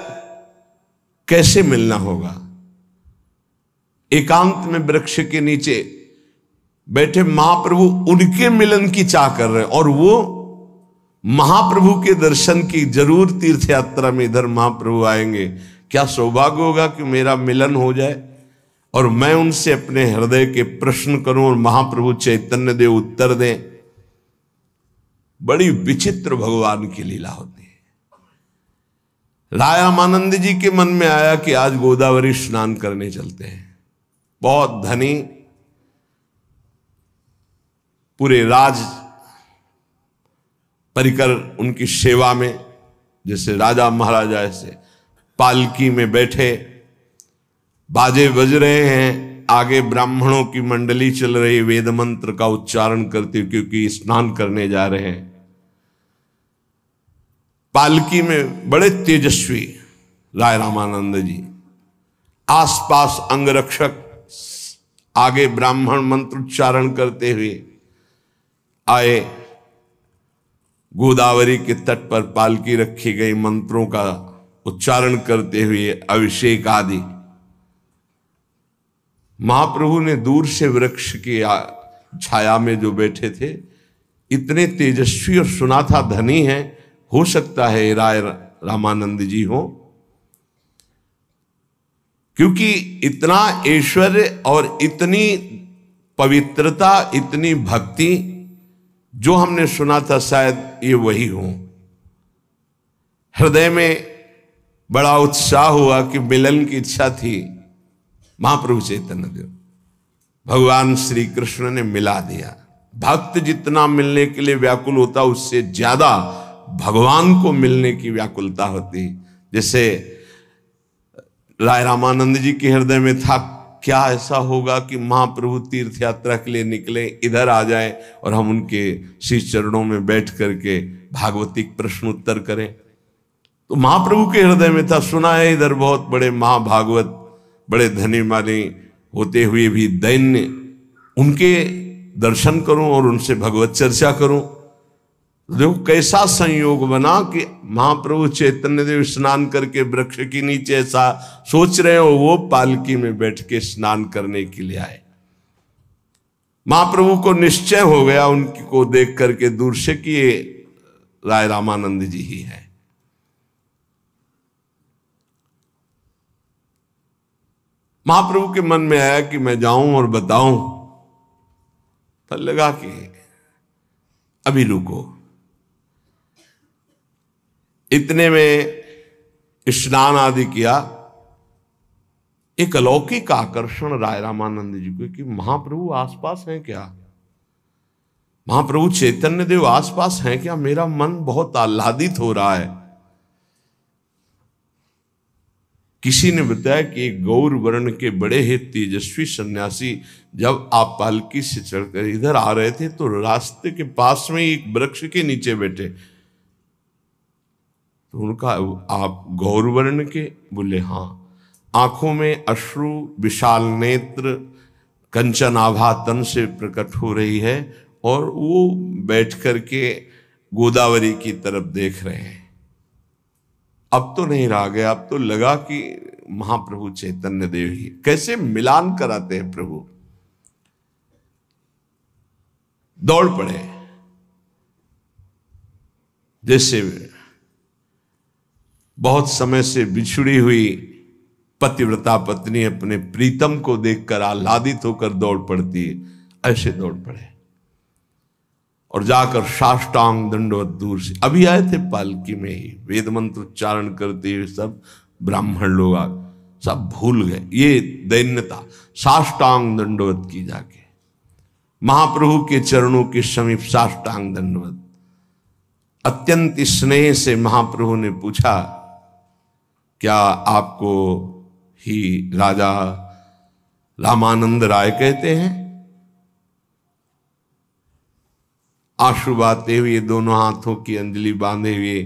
[SPEAKER 1] कैसे मिलना होगा। एकांत में वृक्ष के नीचे बैठे महाप्रभु उनके मिलन की चाह कर रहे हैं, और वो महाप्रभु के दर्शन की जरूर तीर्थ यात्रा में इधर महाप्रभु आएंगे, क्या सौभाग्य होगा कि मेरा मिलन हो जाए और मैं उनसे अपने हृदय के प्रश्न करूं और महाप्रभु चैतन्य देव उत्तर दें। बड़ी विचित्र भगवान की लीला होती है। राय रामानंद जी के मन में आया कि आज गोदावरी स्नान करने चलते हैं। बहुत धनी, पूरे राज परिकर उनकी सेवा में, जैसे राजा महाराजा, ऐसे पालकी में बैठे, बाजे बज रहे हैं, आगे ब्राह्मणों की मंडली चल रही, वेद मंत्र का उच्चारण करते क्योंकि स्नान करने जा रहे हैं। पालकी में बड़े तेजस्वी राय रामानंद जी, आसपास अंगरक्षक आगे ब्राह्मण मंत्र उच्चारण करते हुए आए। गोदावरी के तट पर पालकी रखी गई, मंत्रों का उच्चारण करते हुए अभिषेक आदि। महाप्रभु ने दूर से वृक्ष की छाया में जो बैठे थे, इतने तेजस्वी और सुना था धनी है, हो सकता है राय रामानंद जी हो, क्योंकि इतना ऐश्वर्य और इतनी पवित्रता, इतनी भक्ति जो हमने सुना था, शायद ये वही हो। हृदय में बड़ा उत्साह हुआ कि मिलन की इच्छा थी। महाप्रभु चैतन्य देव, भगवान श्री कृष्ण ने मिला दिया। भक्त जितना मिलने के लिए व्याकुल होता उससे ज्यादा भगवान को मिलने की व्याकुलता होती। जैसे राय रामानंद जी के हृदय में था, क्या ऐसा होगा कि महाप्रभु तीर्थ यात्रा के लिए निकले, इधर आ जाए और हम उनके श्री चरणों में बैठ करके भागवतिक प्रश्न उत्तर करें। तो महाप्रभु के हृदय में था, सुना है इधर बहुत बड़े महाभागवत, बड़े धनी मानी होते हुए भी दैन्य, उनके दर्शन करूं और उनसे भगवत चर्चा करूं। देखो कैसा संयोग बना कि महाप्रभु चैतन्य देव स्नान करके वृक्ष के नीचे ऐसा सोच रहे हो, वो पालकी में बैठ के स्नान करने के लिए आए। महाप्रभु को निश्चय हो गया उनकी को देख करके दूर से कि ये राय रामानंद जी ही है। महाप्रभु के मन में आया कि मैं जाऊं और बताऊं, पर लगा कि अभी रुको। इतने में स्नान आदि किया। एक अलौकिक आकर्षण राय रामानंद जी को कि महाप्रभु आसपास हैं क्या, महाप्रभु चैतन्य देव आसपास हैं क्या, मेरा मन बहुत आह्लादित हो रहा है। किसी ने बताया कि एक गौर वर्ण के बड़े ही तेजस्वी सन्यासी जब आप पालकी से चढ़कर इधर आ रहे थे तो रास्ते के पास में एक वृक्ष के नीचे बैठे। तो उनका, आप गौर वर्ण के? बोले हाँ। आंखों में अश्रु, विशाल नेत्र, कंचन आभा तन से प्रकट हो रही है और वो बैठ करके गोदावरी की तरफ देख रहे हैं। अब तो नहीं रहा गया, अब तो लगा कि महाप्रभु चैतन्य देव ही। कैसे मिलान कराते हैं प्रभु। दौड़ पड़े, जैसे बहुत समय से बिछुड़ी हुई पतिव्रता पत्नी अपने प्रीतम को देखकर आह्लादित होकर दौड़ पड़ती है, ऐसे दौड़ पड़े और जाकर साष्टांग दंडवत दूर से। अभी आए थे पालकी में ही, वेद मंत्र उच्चारण करते हुए सब ब्राह्मण लोग सब भूल गए ये दैन्यता। साष्टांग दंडवत की जाके महाप्रभु के चरणों के समीप साष्टांग दंडवत। अत्यंत स्नेह से महाप्रभु ने पूछा, क्या आपको ही राजा रामानंद राय कहते हैं? आंसू बहाते हुए, दोनों हाथों की अंजलि बांधे हुए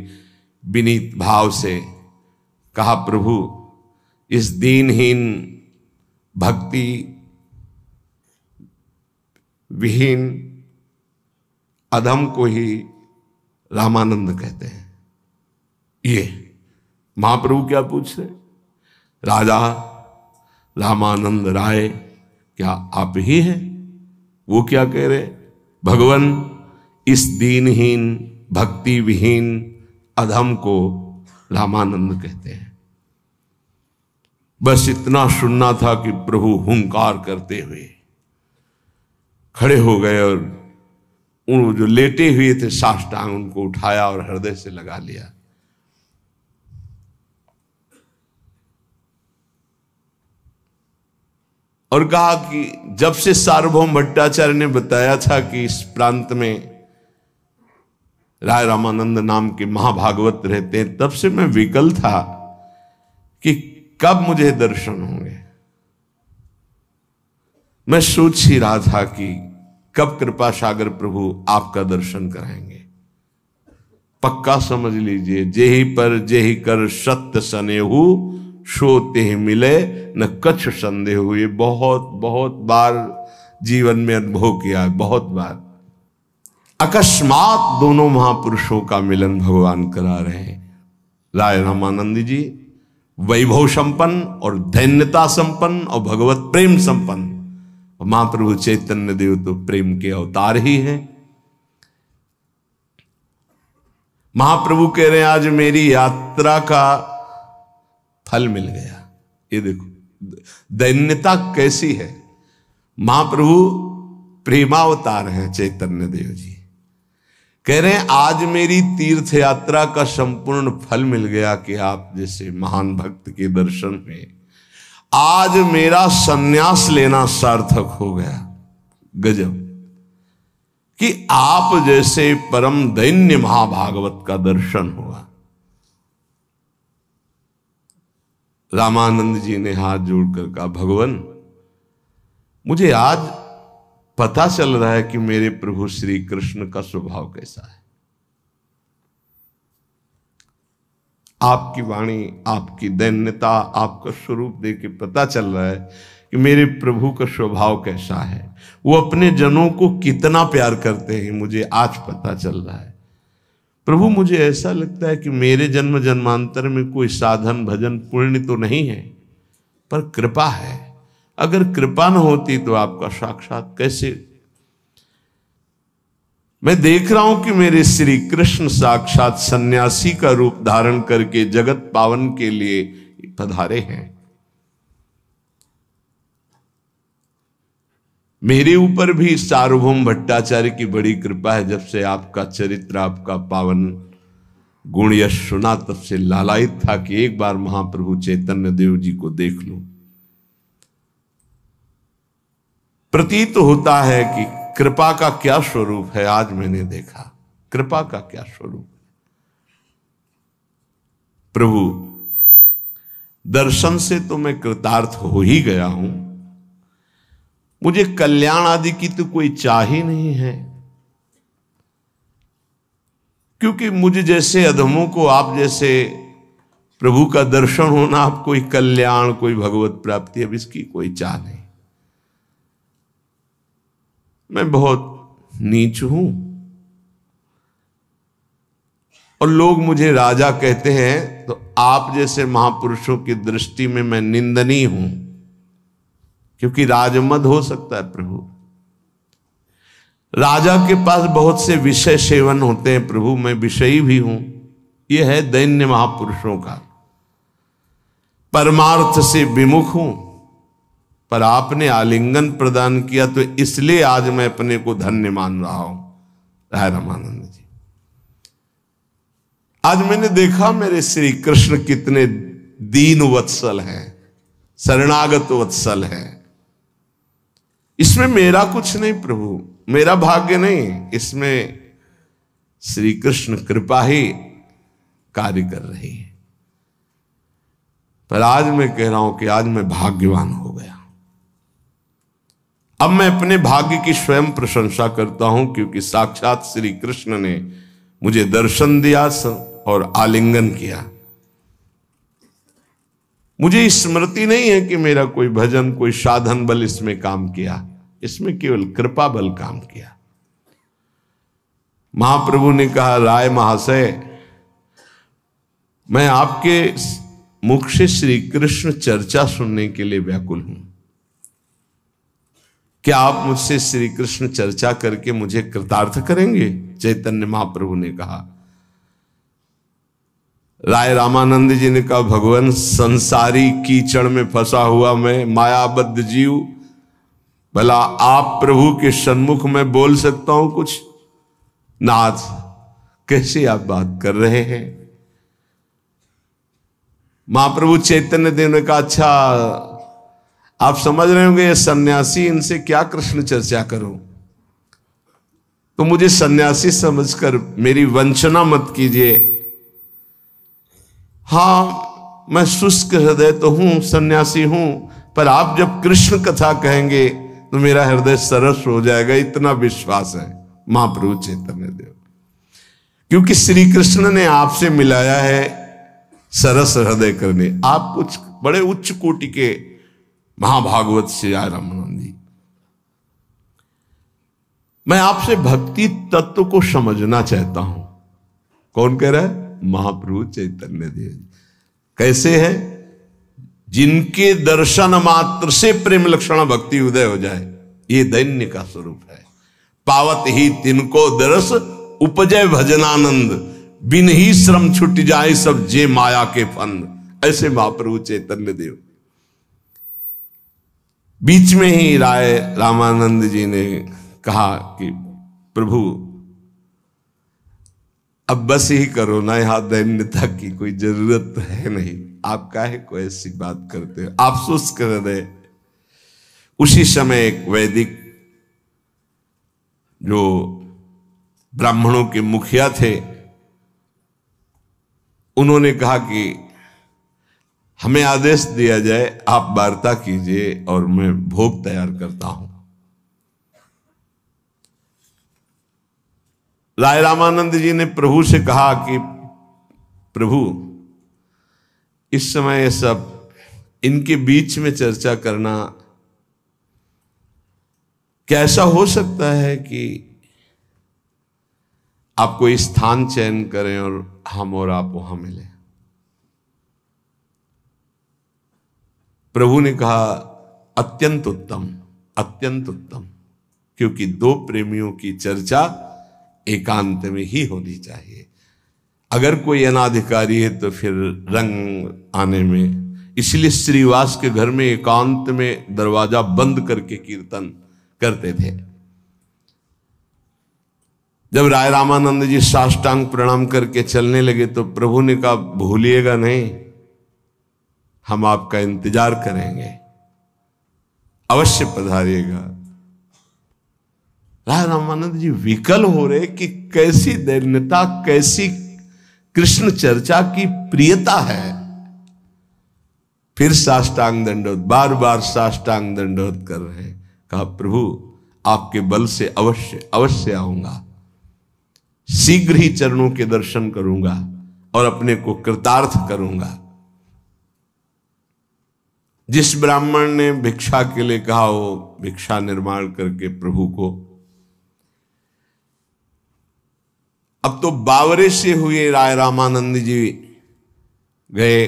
[SPEAKER 1] विनीत भाव से कहा, प्रभु इस दीनहीन भक्ति विहीन अधम को ही रामानंद कहते हैं। ये महाप्रभु क्या पूछ रहे? राजा रामानंद राय क्या आप ही हैं? वो क्या कह रहे? भगवान इस दीनहीन भक्ति विहीन अधम को रामानंद कहते हैं। बस इतना सुनना था कि प्रभु हुंकार करते हुए खड़े हो गए और उन जो लेटे हुए थे साष्टांग उनको उठाया और हृदय से लगा लिया। और कहा कि जब से सार्वभौम भट्टाचार्य ने बताया था कि इस प्रांत में राय रामानंद नाम के महाभागवत रहते हैं, तब से मैं विकल था कि कब मुझे दर्शन होंगे। मैं सोच ही रहा था कि कब कृपा सागर प्रभु आपका दर्शन कराएंगे। पक्का समझ लीजिए, जेहि पर जेहि कर सत्य सनेहु सो तेहि मिले न कछ संदेह हुए। बहुत बहुत बार जीवन में अनुभव किया, बहुत बार। अकस्मात दोनों महापुरुषों का मिलन भगवान करा रहे हैं। राय रामानंद जी वैभव संपन्न और दैन्यता संपन्न और भगवत प्रेम संपन्न, महाप्रभु चैतन्य देव तो प्रेम के अवतार ही हैं। महाप्रभु कह रहे हैं आज मेरी यात्रा का फल मिल गया। ये देखो दैन्यता कैसी है। महाप्रभु प्रेमावतार हैं चैतन्य देव जी। कह रहे हैं आज मेरी तीर्थ यात्रा का संपूर्ण फल मिल गया कि आप जैसे महान भक्त के दर्शन में आज मेरा सन्यास लेना सार्थक हो गया। गजब। कि आप जैसे परम दैन्य महाभागवत का दर्शन हुआ। रामानंद जी ने हाथ जोड़कर कहा, भगवान मुझे आज पता चल रहा है कि मेरे प्रभु श्री कृष्ण का स्वभाव कैसा है। आपकी वाणी, आपकी दैन्यता, आपका स्वरूप देख के पता चल रहा है कि मेरे प्रभु का स्वभाव कैसा है। वो अपने जनों को कितना प्यार करते हैं, मुझे आज पता चल रहा है। प्रभु मुझे ऐसा लगता है कि मेरे जन्म जन्मांतर में कोई साधन भजन पुण्य तो नहीं है, पर कृपा है। अगर कृपा न होती तो आपका साक्षात कैसे। मैं देख रहा हूं कि मेरे श्री कृष्ण साक्षात सन्यासी का रूप धारण करके जगत पावन के लिए पधारे हैं। मेरे ऊपर भी सार्वभौम भट्टाचार्य की बड़ी कृपा है। जब से आपका चरित्र, आपका पावन गुण यश सुना, तब से लालायित था कि एक बार महाप्रभु चैतन्य देव जी को देख लूं। प्रतीत होता है कि कृपा का क्या स्वरूप है। आज मैंने देखा कृपा का क्या स्वरूप। प्रभु दर्शन से तो मैं कृतार्थ हो ही गया हूं, मुझे कल्याण आदि की तो कोई चाह ही नहीं है, क्योंकि मुझे जैसे अधमों को आप जैसे प्रभु का दर्शन होना, आप कोई कल्याण, कोई भगवत प्राप्ति, अब इसकी कोई चाह नहीं। मैं बहुत नीच हूं और लोग मुझे राजा कहते हैं, तो आप जैसे महापुरुषों की दृष्टि में मैं निंदनीय हूं, क्योंकि राजमद हो सकता है। प्रभु राजा के पास बहुत से विषय सेवन होते हैं, प्रभु मैं विषयी भी हूं। यह है दैन्य महापुरुषों का। परमार्थ से विमुख हूं, पर आपने आलिंगन प्रदान किया तो इसलिए आज मैं अपने को धन्य मान रहा हूं। राय रामानंद जी, आज मैंने देखा मेरे श्री कृष्ण कितने दीन वत्सल हैं, शरणागत वत्सल हैं। इसमें मेरा कुछ नहीं प्रभु, मेरा भाग्य नहीं, इसमें श्री कृष्ण कृपा ही कार्य कर रही है। पर आज मैं कह रहा हूं कि आज मैं भाग्यवान हो गया। अब मैं अपने भाग्य की स्वयं प्रशंसा करता हूं, क्योंकि साक्षात श्री कृष्ण ने मुझे दर्शन दिया और आलिंगन किया। मुझे स्मृति नहीं है कि मेरा कोई भजन, कोई साधन बल इसमें काम किया, इसमें केवल कृपा बल काम किया। महाप्रभु ने कहा, राय महाशय, मैं आपके मुख से श्री कृष्ण चर्चा सुनने के लिए व्याकुल हूं। क्या आप मुझसे श्री कृष्ण चर्चा करके मुझे कृतार्थ करेंगे? चैतन्य महाप्रभु ने कहा। राय रामानंद जी ने कहा, भगवान संसारी कीचड़ में फंसा हुआ मैं मायाबद्ध जीव, भला आप प्रभु के सन्मुख में बोल सकता हूं कुछ? नाथ, कैसे आप बात कर रहे हैं? महाप्रभु चैतन्य देव ने कहा, अच्छा आप समझ रहे होंगे ये सन्यासी, इनसे क्या कृष्ण चर्चा करूं? तो मुझे सन्यासी समझकर मेरी वंचना मत कीजिए। हां, मैं शुष्क हृदय तो हूं, सन्यासी हूं, पर आप जब कृष्ण कथा कहेंगे तो मेरा हृदय सरस हो जाएगा, इतना विश्वास है। महाप्रभु चैतन्य देव, क्योंकि श्री कृष्ण ने आपसे मिलाया है सरस हृदय करने। आप कुछ बड़े उच्च कोटि के महाभागवत से आए रामानंद जी। मैं आपसे भक्ति तत्व को समझना चाहता हूं। कौन कह रहा है? महाप्रभु चैतन्य देव जी। कैसे है? जिनके दर्शन मात्र से प्रेम लक्षण भक्ति उदय हो जाए, ये दैन्य का स्वरूप है। पावत ही तिनको दरस उपजय भजनानंद, बिन ही श्रम छुट जाए सब जे माया के फंद। ऐसे महाप्रभु चैतन्य देव। बीच में ही राय रामानंद जी ने कहा कि प्रभु अब बस ही करो ना, यहां दैन्यता की कोई जरूरत है नहीं। आप काहे को ऐसी बात करते हो? आप शुष्क हृदय। उसी समय एक वैदिक जो ब्राह्मणों के मुखिया थे, उन्होंने कहा कि हमें आदेश दिया जाए, आप वार्ता कीजिए और मैं भोग तैयार करता हूं। राय रामानंद जी ने प्रभु से कहा कि प्रभु, इस समय ये सब इनके बीच में चर्चा करना, कैसा हो सकता है कि आप कोई स्थान चयन करें और हम और आप वहां मिलें। प्रभु ने कहा अत्यंत उत्तम, अत्यंत उत्तम, क्योंकि दो प्रेमियों की चर्चा एकांत में ही होनी चाहिए। अगर कोई अनाधिकारी है तो फिर रंग आने में, इसलिए श्रीवास के घर में एकांत में दरवाजा बंद करके कीर्तन करते थे। जब राय रामानंद जी साष्टांग प्रणाम करके चलने लगे तो प्रभु ने कहा भूलिएगा नहीं, हम आपका इंतजार करेंगे, अवश्य पधारिएगा। राय रामानंद जी विकल हो रहे कि कैसी दैन्यता, कैसी कृष्ण चर्चा की प्रियता है। फिर साष्टांग दंडोत, बार बार साष्टांग दंडोत कर रहे। कहा प्रभु, आपके बल से अवश्य अवश्य आऊंगा, शीघ्र ही चरणों के दर्शन करूंगा और अपने को कृतार्थ करूंगा। जिस ब्राह्मण ने भिक्षा के लिए कहा वो भिक्षा निर्माण करके प्रभु को, अब तो बावरे से हुए राय रामानंद जी गए,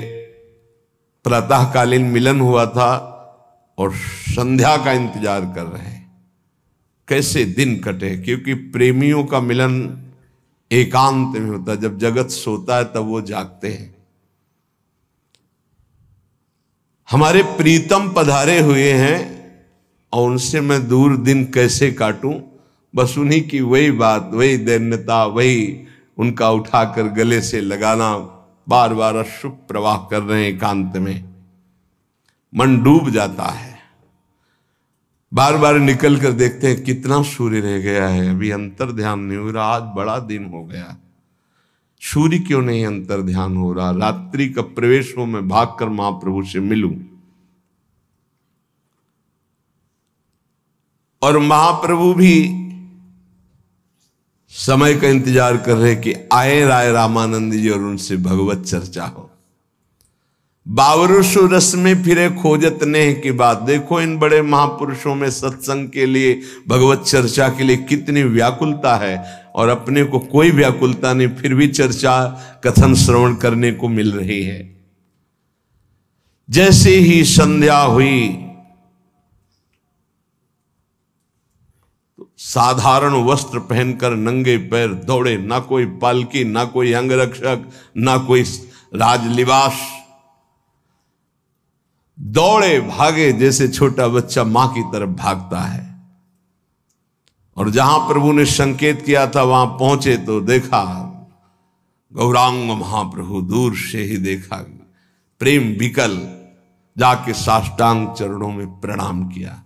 [SPEAKER 1] प्रातःकालीन मिलन हुआ था और संध्या का इंतजार कर रहे हैं कैसे दिन कटे, क्योंकि प्रेमियों का मिलन एकांत में होता है। जब जगत सोता है तब वो जागते हैं। हमारे प्रीतम पधारे हुए हैं और उनसे मैं दूर दिन कैसे काटूं। बस उन्हीं की वही बात, वही दैन्यता, वही उनका उठाकर गले से लगाना, बार बार अश्रु प्रवाह कर रहे हैं एकांत में। मन डूब जाता है। बार बार निकल कर देखते हैं कितना सूर्य रह गया है, अभी अंतर ध्यान नहीं हो रहा, आज बड़ा दिन हो गया, सूर्य क्यों नहीं अंतर ध्यान हो रहा। रात्रि का प्रवेश हो, मैं भागकर महाप्रभु से मिलूं। और महाप्रभु भी समय का इंतजार कर रहे कि आए राय रामानंद जी और उनसे भगवत चर्चा हो। बावरुषु रस में फिरे खोजत नेह की बात। देखो इन बड़े महापुरुषों में सत्संग के लिए, भगवत चर्चा के लिए कितनी व्याकुलता है, और अपने को कोई व्याकुलता नहीं, फिर भी चर्चा कथन श्रवण करने को मिल रही है। जैसे ही संध्या हुई तो साधारण वस्त्र पहनकर नंगे पैर दौड़े, ना कोई पालकी, ना कोई अंगरक्षक, ना कोई राजलिबास, दौड़े भागे जैसे छोटा बच्चा मां की तरफ भागता है। और जहां प्रभु ने संकेत किया था वहां पहुंचे तो देखा गौरांग महाप्रभु, दूर से ही देखा, प्रेम विकल, जाके साष्टांग चरणों में प्रणाम किया।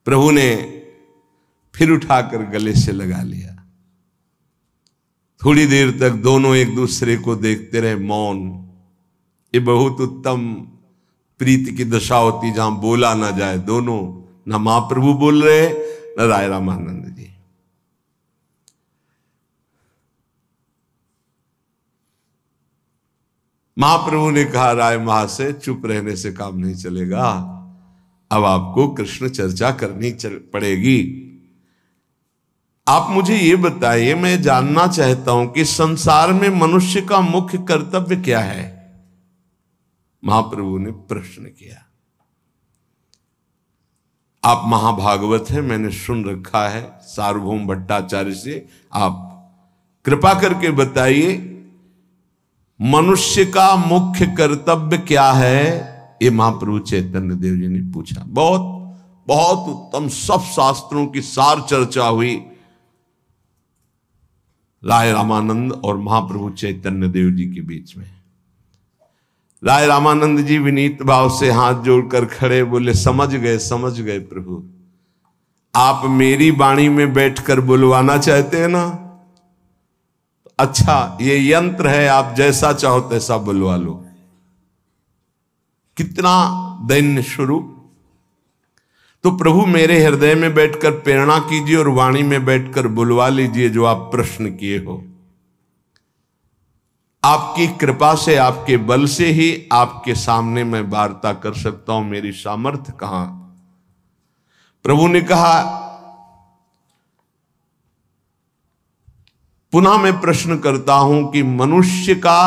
[SPEAKER 1] प्रभु ने फिर उठाकर गले से लगा लिया। थोड़ी देर तक दोनों एक दूसरे को देखते रहे, मौन। ये बहुत उत्तम प्रीति की दशा होती जहां बोला ना जाए। दोनों, ना महाप्रभु बोल रहे न राय रामानंद जी। महाप्रभु ने कहा राय महाशय, चुप रहने से काम नहीं चलेगा, अब आपको कृष्ण चर्चा करनी पड़ेगी। आप मुझे ये बताइए, मैं जानना चाहता हूं कि संसार में मनुष्य का मुख्य कर्तव्य क्या है। महाप्रभु ने प्रश्न किया। आप महाभागवत हैं, मैंने सुन रखा है सार्वभौम भट्टाचार्य से, आप कृपा करके बताइए मनुष्य का मुख्य कर्तव्य क्या है। ये महाप्रभु चैतन्य देव जी ने पूछा। बहुत बहुत उत्तम, सब शास्त्रों की सार चर्चा हुई राय रामानंद और महाप्रभु चैतन्य देव जी के बीच में। राय रामानंद जी विनीत भाव से हाथ जोड़कर खड़े, बोले समझ गए प्रभु, आप मेरी वाणी में बैठकर बुलवाना चाहते हैं ना, अच्छा ये यंत्र है, आप जैसा चाहो तैसा बुलवा लो। कितना दैन्य शुरू। तो प्रभु मेरे हृदय में बैठकर प्रेरणा कीजिए और वाणी में बैठकर बुलवा लीजिए जो आप प्रश्न किए हो। आपकी कृपा से, आपके बल से ही आपके सामने मैं वार्ता कर सकता हूं। मेरी सामर्थ्य कहां। प्रभु ने कहा, पुनः मैं प्रश्न करता हूं कि मनुष्य का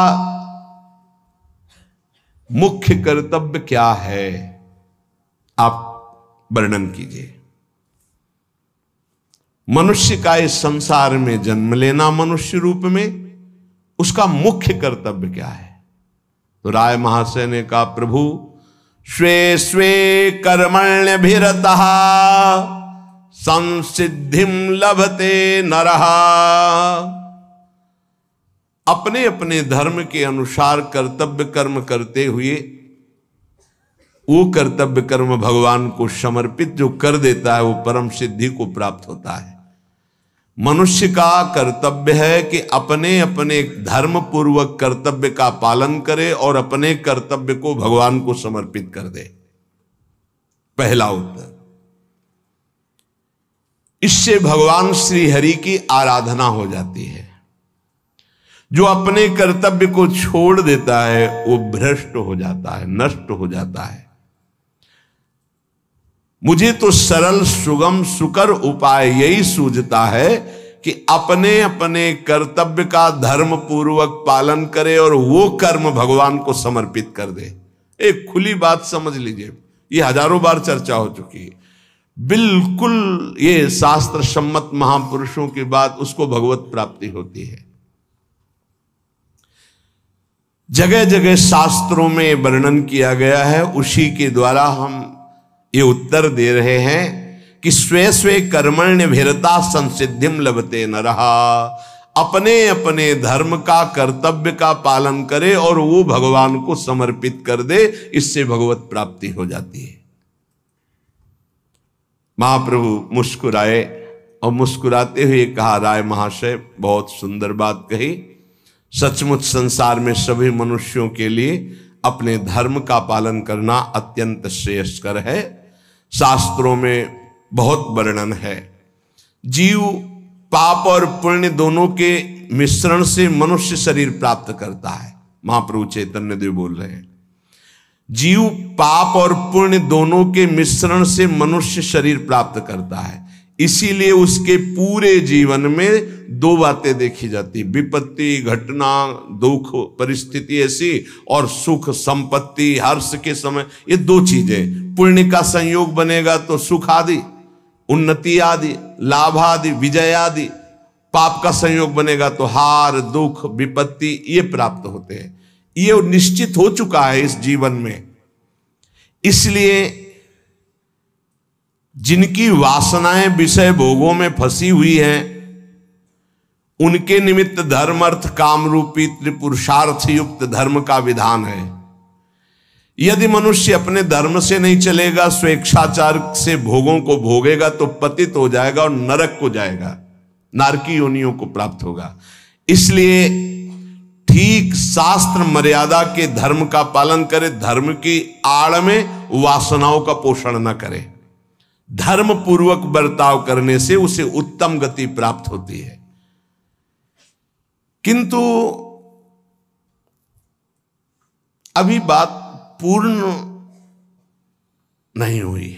[SPEAKER 1] मुख्य कर्तव्य क्या है, आप वर्णन कीजिए। मनुष्य का इस संसार में जन्म लेना, मनुष्य रूप में, उसका मुख्य कर्तव्य क्या है। तो राय महाशय ने कहा, प्रभु स्वे स्वे कर्मण्यभिरतः संसिद्धिम लभते नरः। अपने अपने धर्म के अनुसार कर्तव्य कर्म करते हुए वो कर्तव्य कर्म भगवान को समर्पित जो कर देता है वो परम सिद्धि को प्राप्त होता है। मनुष्य का कर्तव्य है कि अपने अपने धर्म पूर्वक कर्तव्य का पालन करे और अपने कर्तव्य को भगवान को समर्पित कर दे। पहला उत्तर। इससे भगवान श्री हरि की आराधना हो जाती है। जो अपने कर्तव्य को छोड़ देता है वो भ्रष्ट हो जाता है, नष्ट हो जाता है। मुझे तो सरल सुगम सुकर उपाय यही सूझता है कि अपने अपने कर्तव्य का धर्म पूर्वक पालन करे और वो कर्म भगवान को समर्पित कर दे। एक खुली बात समझ लीजिए, ये हजारों बार चर्चा हो चुकी है। बिल्कुल ये शास्त्र सम्मत महापुरुषों की बात, उसको भगवत प्राप्ति होती है। जगह जगह शास्त्रों में वर्णन किया गया है, उसी के द्वारा हम ये उत्तर दे रहे हैं कि स्वे स्वे कर्मण्यभिरता संसिद्धिम लभते नरः। अपने अपने धर्म का कर्तव्य का पालन करे और वो भगवान को समर्पित कर दे, इससे भगवत प्राप्ति हो जाती है। महाप्रभु मुस्कुराए और मुस्कुराते हुए कहा, राय महाशय बहुत सुंदर बात कही। सचमुच संसार में सभी मनुष्यों के लिए अपने धर्म का पालन करना अत्यंत श्रेयस्कर है। शास्त्रों में बहुत वर्णन है। जीव पाप और पुण्य दोनों के मिश्रण से मनुष्य शरीर प्राप्त करता है। महाप्रभु चैतन्य देव बोल रहे हैं, जीव पाप और पुण्य दोनों के मिश्रण से मनुष्य शरीर प्राप्त करता है। इसीलिए उसके पूरे जीवन में दो बातें देखी जाती, विपत्ति, घटना, दुख, परिस्थिति ऐसी, और सुख, संपत्ति, हर्ष के समय। ये दो चीजें, पुण्य का संयोग बनेगा तो सुख आदि, उन्नति आदि, लाभ आदि, विजय आदि। पाप का संयोग बनेगा तो हार, दुख, विपत्ति ये प्राप्त होते हैं। ये निश्चित हो चुका है इस जीवन में। इसलिए जिनकी वासनाएं विषय भोगों में फंसी हुई हैं, उनके निमित्त धर्म अर्थ काम रूपी त्रिपुरुषार्थ युक्त धर्म का विधान है। यदि मनुष्य अपने धर्म से नहीं चलेगा, स्वेच्छाचार से भोगों को भोगेगा तो पतित हो जाएगा और नरक को जाएगा, नारकी योनियों को प्राप्त होगा। इसलिए ठीक शास्त्र मर्यादा के धर्म का पालन करे, धर्म की आड़ में वासनाओं का पोषण न करे। धर्म पूर्वक बर्ताव करने से उसे उत्तम गति प्राप्त होती है। किंतु अभी बात पूर्ण नहीं हुई।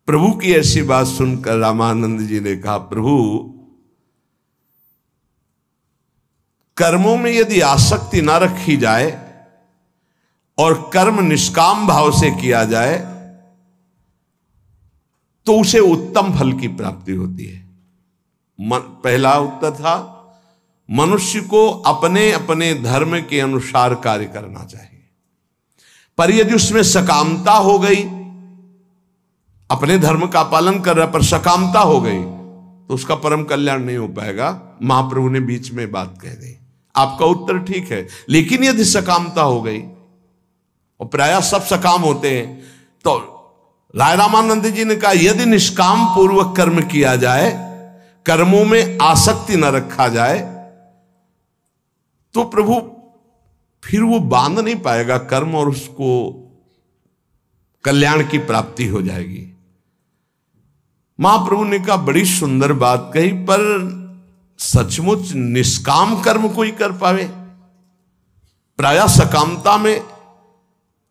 [SPEAKER 1] प्रभु की ऐसी बात सुनकर रामानंद जी ने कहा, प्रभु कर्मों में यदि आसक्ति ना रखी जाए और कर्म निष्काम भाव से किया जाए तो उसे उत्तम फल की प्राप्ति होती है। पहला उत्तर था, मनुष्य को अपने अपने धर्म के अनुसार कार्य करना चाहिए, पर यदि उसमें सकामता हो गई, अपने धर्म का पालन कर रहा पर सकामता हो गई तो उसका परम कल्याण नहीं हो पाएगा। महाप्रभु ने बीच में बात कह दी। आपका उत्तर ठीक है, लेकिन यदि सकामता हो गई, और प्रायः सब सकाम होते हैं, तो राय रामानंद जी ने कहा यदि निष्काम पूर्वक कर्म किया जाए, कर्मों में आसक्ति न रखा जाए तो प्रभु फिर वो बांध नहीं पाएगा कर्म और उसको कल्याण की प्राप्ति हो जाएगी। महाप्रभु ने कहा बड़ी सुंदर बात कही, पर सचमुच निष्काम कर्म कोई कर पावे? प्रायः सकामता में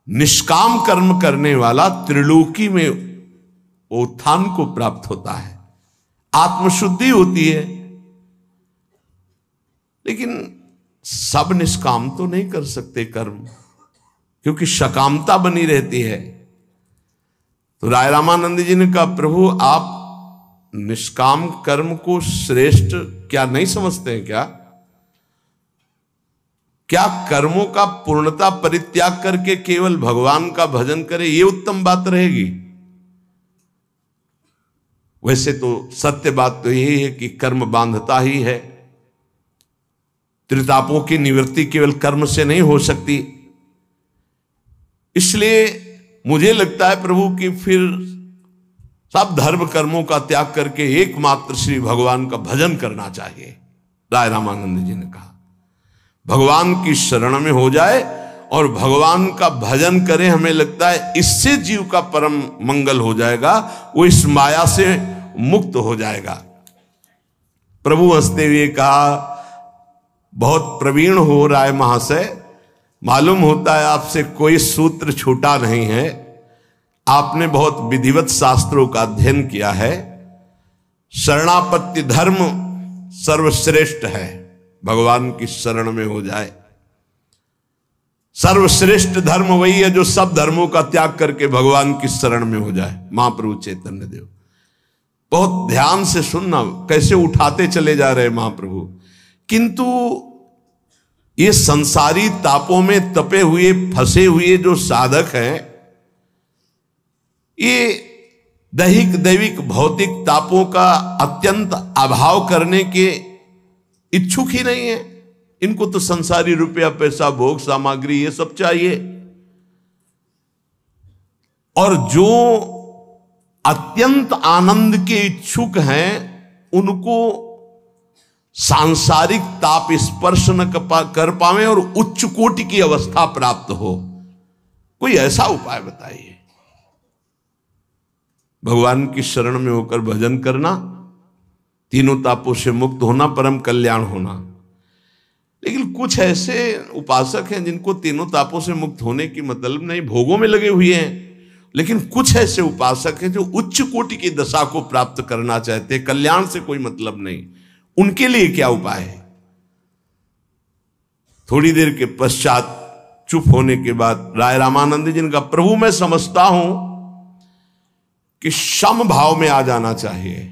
[SPEAKER 1] निष्काम कर्म करने वाला त्रिलोकी में उत्थान को प्राप्त होता है, आत्मशुद्धि होती है। लेकिन सब निष्काम तो नहीं कर सकते कर्म, क्योंकि सकामता बनी रहती है। तो राय रामानंद जी ने कहा प्रभु आप निष्काम कर्म को श्रेष्ठ क्या नहीं समझते हैं क्या? क्या कर्मों का पूर्णता परित्याग करके केवल भगवान का भजन करे ये उत्तम बात रहेगी? वैसे तो सत्य बात तो यही है कि कर्म बांधता ही है। त्रितापों की निवृत्ति केवल कर्म से नहीं हो सकती। इसलिए मुझे लगता है प्रभु कि फिर सब धर्म कर्मों का त्याग करके एकमात्र श्री भगवान का भजन करना चाहिए। राय रामानंद जी ने कहा भगवान की शरण में हो जाए और भगवान का भजन करे। हमें लगता है इससे जीव का परम मंगल हो जाएगा, वो इस माया से मुक्त हो जाएगा। प्रभु हंसते हुए कहा बहुत प्रवीण हो राय महाशय, मालूम होता है आपसे कोई सूत्र छूटा नहीं है। आपने बहुत विधिवत शास्त्रों का अध्ययन किया है। शरणापत्ति धर्म सर्वश्रेष्ठ है, भगवान की शरण में हो जाए। सर्वश्रेष्ठ धर्म वही है जो सब धर्मों का त्याग करके भगवान की शरण में हो जाए। महाप्रभु चैतन्य देव, बहुत ध्यान से सुनना कैसे उठाते चले जा रहे महाप्रभु। किंतु ये संसारी तापों में तपे हुए फंसे हुए जो साधक हैं, ये दैहिक दैविक भौतिक तापों का अत्यंत अभाव करने के इच्छुक ही नहीं है। इनको तो संसारी रुपया पैसा भोग सामग्री ये सब चाहिए। और जो अत्यंत आनंद के इच्छुक हैं उनको सांसारिक ताप स्पर्श न कर पावे और उच्च कोटि की अवस्था प्राप्त हो, कोई ऐसा उपाय बताइए। भगवान की शरण में होकर भजन करना, तीनों तापों से मुक्त होना, परम कल्याण होना। लेकिन कुछ ऐसे उपासक हैं जिनको तीनों तापों से मुक्त होने की मतलब नहीं, भोगों में लगे हुए हैं। लेकिन कुछ ऐसे उपासक हैं जो उच्च कोटि की दशा को प्राप्त करना चाहते हैं, कल्याण से कोई मतलब नहीं। उनके लिए क्या उपाय है? थोड़ी देर के पश्चात चुप होने के बाद राय रामानंद जी ने कहा प्रभु मैं समझता हूं कि सम भाव में आ जाना चाहिए।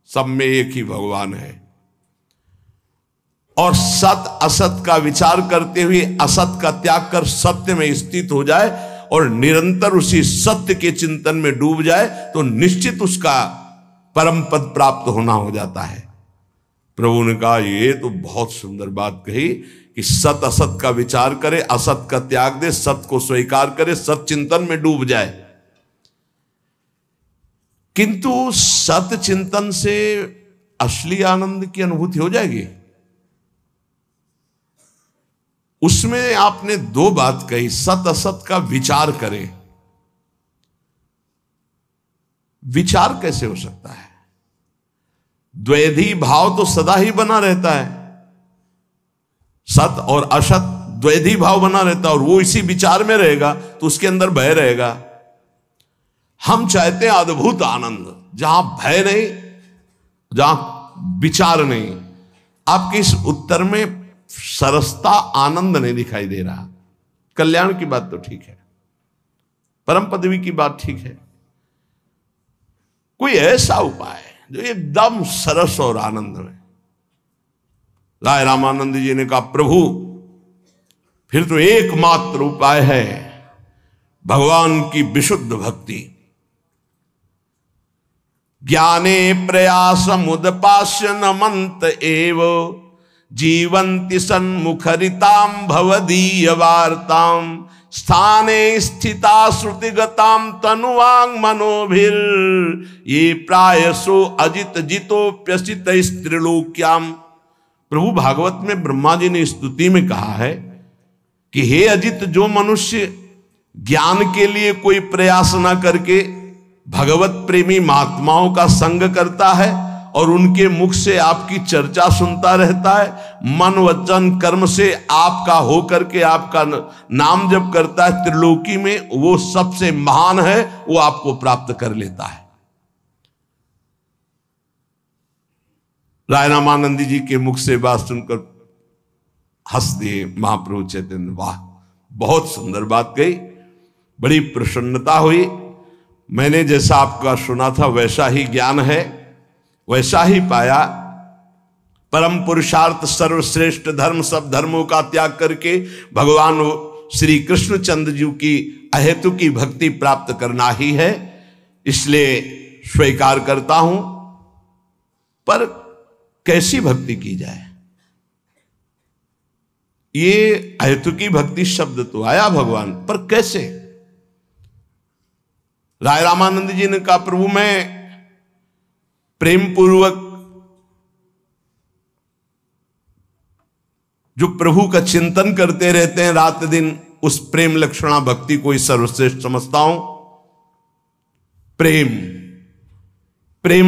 [SPEAKER 1] सब में एक ही भगवान है और सत असत का विचार करते हुए असत का त्याग कर सत्य में स्थित हो जाए और निरंतर उसी सत्य के चिंतन में डूब जाए तो निश्चित उसका परम पद प्राप्त होना हो जाता है। प्रभु ने कहा ये तो बहुत सुंदर बात कही कि सत असत का विचार करे, असत का त्याग दे, सत को स्वीकार करे, सत चिंतन में डूब जाए। किंतु सत चिंतन से असली आनंद की अनुभूति हो जाएगी? उसमें आपने दो बात कही, सत असत का विचार करें। विचार कैसे हो सकता है? द्वैधी भाव तो सदा ही बना रहता है, सत और असत द्वैधी भाव बना रहता है और वो इसी विचार में रहेगा तो उसके अंदर भय रहेगा। हम चाहते हैं अद्भुत आनंद, जहां भय नहीं, जहां विचार नहीं। आपके इस उत्तर में सरसता आनंद नहीं दिखाई दे रहा। कल्याण की बात तो ठीक है, परम पदवी की बात ठीक है, कोई ऐसा उपाय जो एकदम सरस और आनंद में। राय रामानंद जी ने कहा प्रभु फिर तो एकमात्र उपाय है भगवान की विशुद्ध भक्ति। ज्ञाने प्रयासमुदपास्य नमन्त एव जीवन्ति सन्मुखरितां भवदीय वार्तां स्थाने स्थिता श्रुतिगताम तनुवांग मनोभिर ये प्रायसो अजित जितोप्यसित स्त्रिलोक्याम। प्रभु भागवत में ब्रह्मा जी ने स्तुति में कहा है कि हे अजित, जो मनुष्य ज्ञान के लिए कोई प्रयास ना करके भगवत प्रेमी महात्माओं का संग करता है और उनके मुख से आपकी चर्चा सुनता रहता है, मन वचन कर्म से आपका हो करके आपका नाम जप करता है, त्रिलोकी में वो सबसे महान है, वो आपको प्राप्त कर लेता है। राय रामानंद जी के मुख से बात सुनकर हंस दिए महाप्रभु चैतन्य। वाह, बहुत सुंदर बात कही, बड़ी प्रसन्नता हुई। मैंने जैसा आपका सुना था वैसा ही ज्ञान है, वैसा ही पाया। परम पुरुषार्थ सर्वश्रेष्ठ धर्म, सब धर्मों का त्याग करके भगवान श्री कृष्णचंद्र जी की अहेतु की भक्ति प्राप्त करना ही है, इसलिए स्वीकार करता हूं। पर कैसी भक्ति की जाए? ये अहेतु की भक्ति शब्द तो आया भगवान, पर कैसे? राय रामानंद जी ने कहा, प्रभु मैं प्रेम पूर्वक जो प्रभु का चिंतन करते रहते हैं रात दिन, उस प्रेम लक्षणा भक्ति को ही सर्वश्रेष्ठ समझता हूं। प्रेम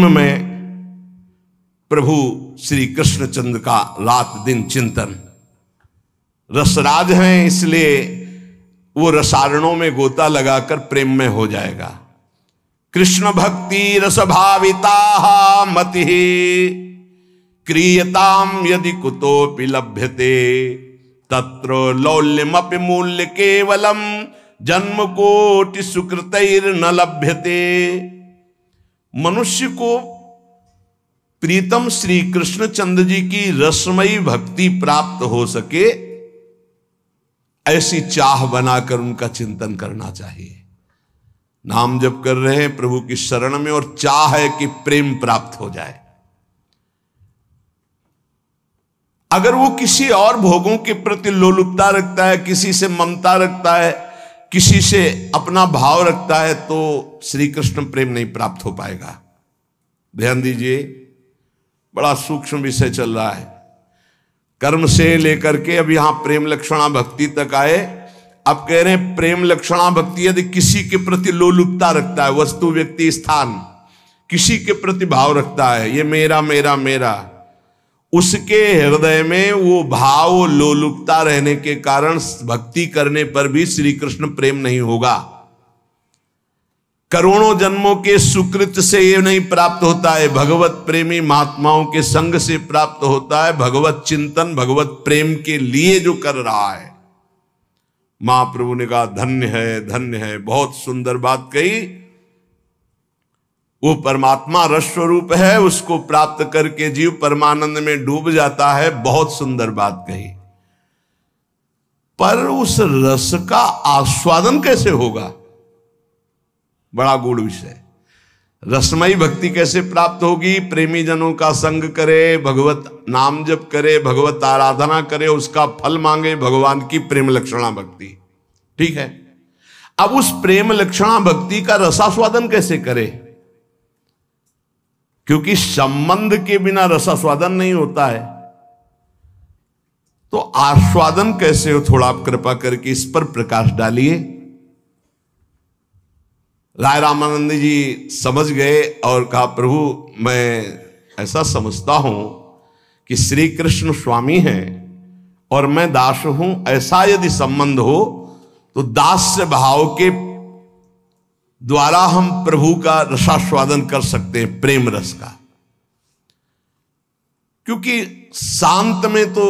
[SPEAKER 1] में प्रभु श्री कृष्णचंद्र का रात दिन चिंतन, रसराज हैं, इसलिए वो रसारणों में गोता लगाकर प्रेम में हो जाएगा। कृष्ण भक्ति रस भाविता मति क्रियताम यदि कुतोपि लभ्यते तत्र लौल्यमपि मूल्य केवलम जन्म कोटि सुकृतैर न लभ्यते। मनुष्य को प्रीतम श्री कृष्णचंद्र जी की रसमयी भक्ति प्राप्त हो सके, ऐसी चाह बनाकर उनका चिंतन करना चाहिए। नाम जप कर रहे हैं प्रभु की शरण में और चाह है कि प्रेम प्राप्त हो जाए। अगर वो किसी और भोगों के प्रति लोलुपता रखता है, किसी से ममता रखता है, किसी से अपना भाव रखता है, तो श्री कृष्ण प्रेम नहीं प्राप्त हो पाएगा। ध्यान दीजिए, बड़ा सूक्ष्म विषय चल रहा है। कर्म से लेकर के अब यहां प्रेम लक्षणा भक्ति तक आए। अब कह रहे हैं प्रेम लक्षणा भक्ति यदि किसी के प्रति लोलुपता रखता है, वस्तु व्यक्ति स्थान किसी के प्रति भाव रखता है, ये मेरा मेरा मेरा, उसके हृदय में वो भाव लोलुपता रहने के कारण भक्ति करने पर भी श्री कृष्ण प्रेम नहीं होगा। करोड़ों जन्मों के सुकृत से ये नहीं प्राप्त होता है, भगवत प्रेमी महात्माओं के संग से प्राप्त होता है। भगवत चिंतन भगवत प्रेम के लिए जो कर रहा है। महाप्रभु ने कहा धन्य है, धन्य है, बहुत सुंदर बात कही। वो परमात्मा रस स्वरूप है, उसको प्राप्त करके जीव परमानंद में डूब जाता है, बहुत सुंदर बात कही। पर उस रस का आस्वादन कैसे होगा? बड़ा गूढ़ विषय। रसमयी भक्ति कैसे प्राप्त होगी? प्रेमी जनों का संग करे, भगवत नाम जप करे, भगवत आराधना करे, उसका फल मांगे, भगवान की प्रेम लक्षणा भक्ति। ठीक है, अब उस प्रेम लक्षणा भक्ति का रसास्वादन कैसे करे? क्योंकि संबंध के बिना रसास्वादन नहीं होता है, तो आस्वादन कैसे हो? थोड़ा आप कृपा करके इस पर प्रकाश डालिए। राय रामानंद जी समझ गए और कहा प्रभु मैं ऐसा समझता हूं कि श्री कृष्ण स्वामी हैं और मैं दास हूं, ऐसा यदि संबंध हो तो दास्य भाव के द्वारा हम प्रभु का रसास्वादन कर सकते हैं, प्रेम रस का। क्योंकि शांत में तो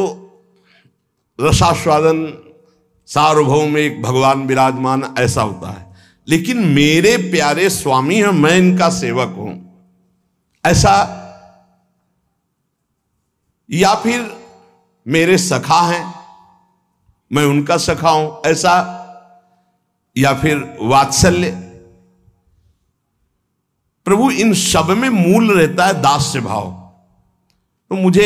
[SPEAKER 1] रसास्वादन सार्वभौम में एक भगवान विराजमान ऐसा होता है, लेकिन मेरे प्यारे स्वामी हैं, मैं इनका सेवक हूं ऐसा, या फिर मेरे सखा हैं मैं उनका सखा हूं ऐसा, या फिर वात्सल्य। प्रभु इन सब में मूल रहता है दास्य भाव। तो मुझे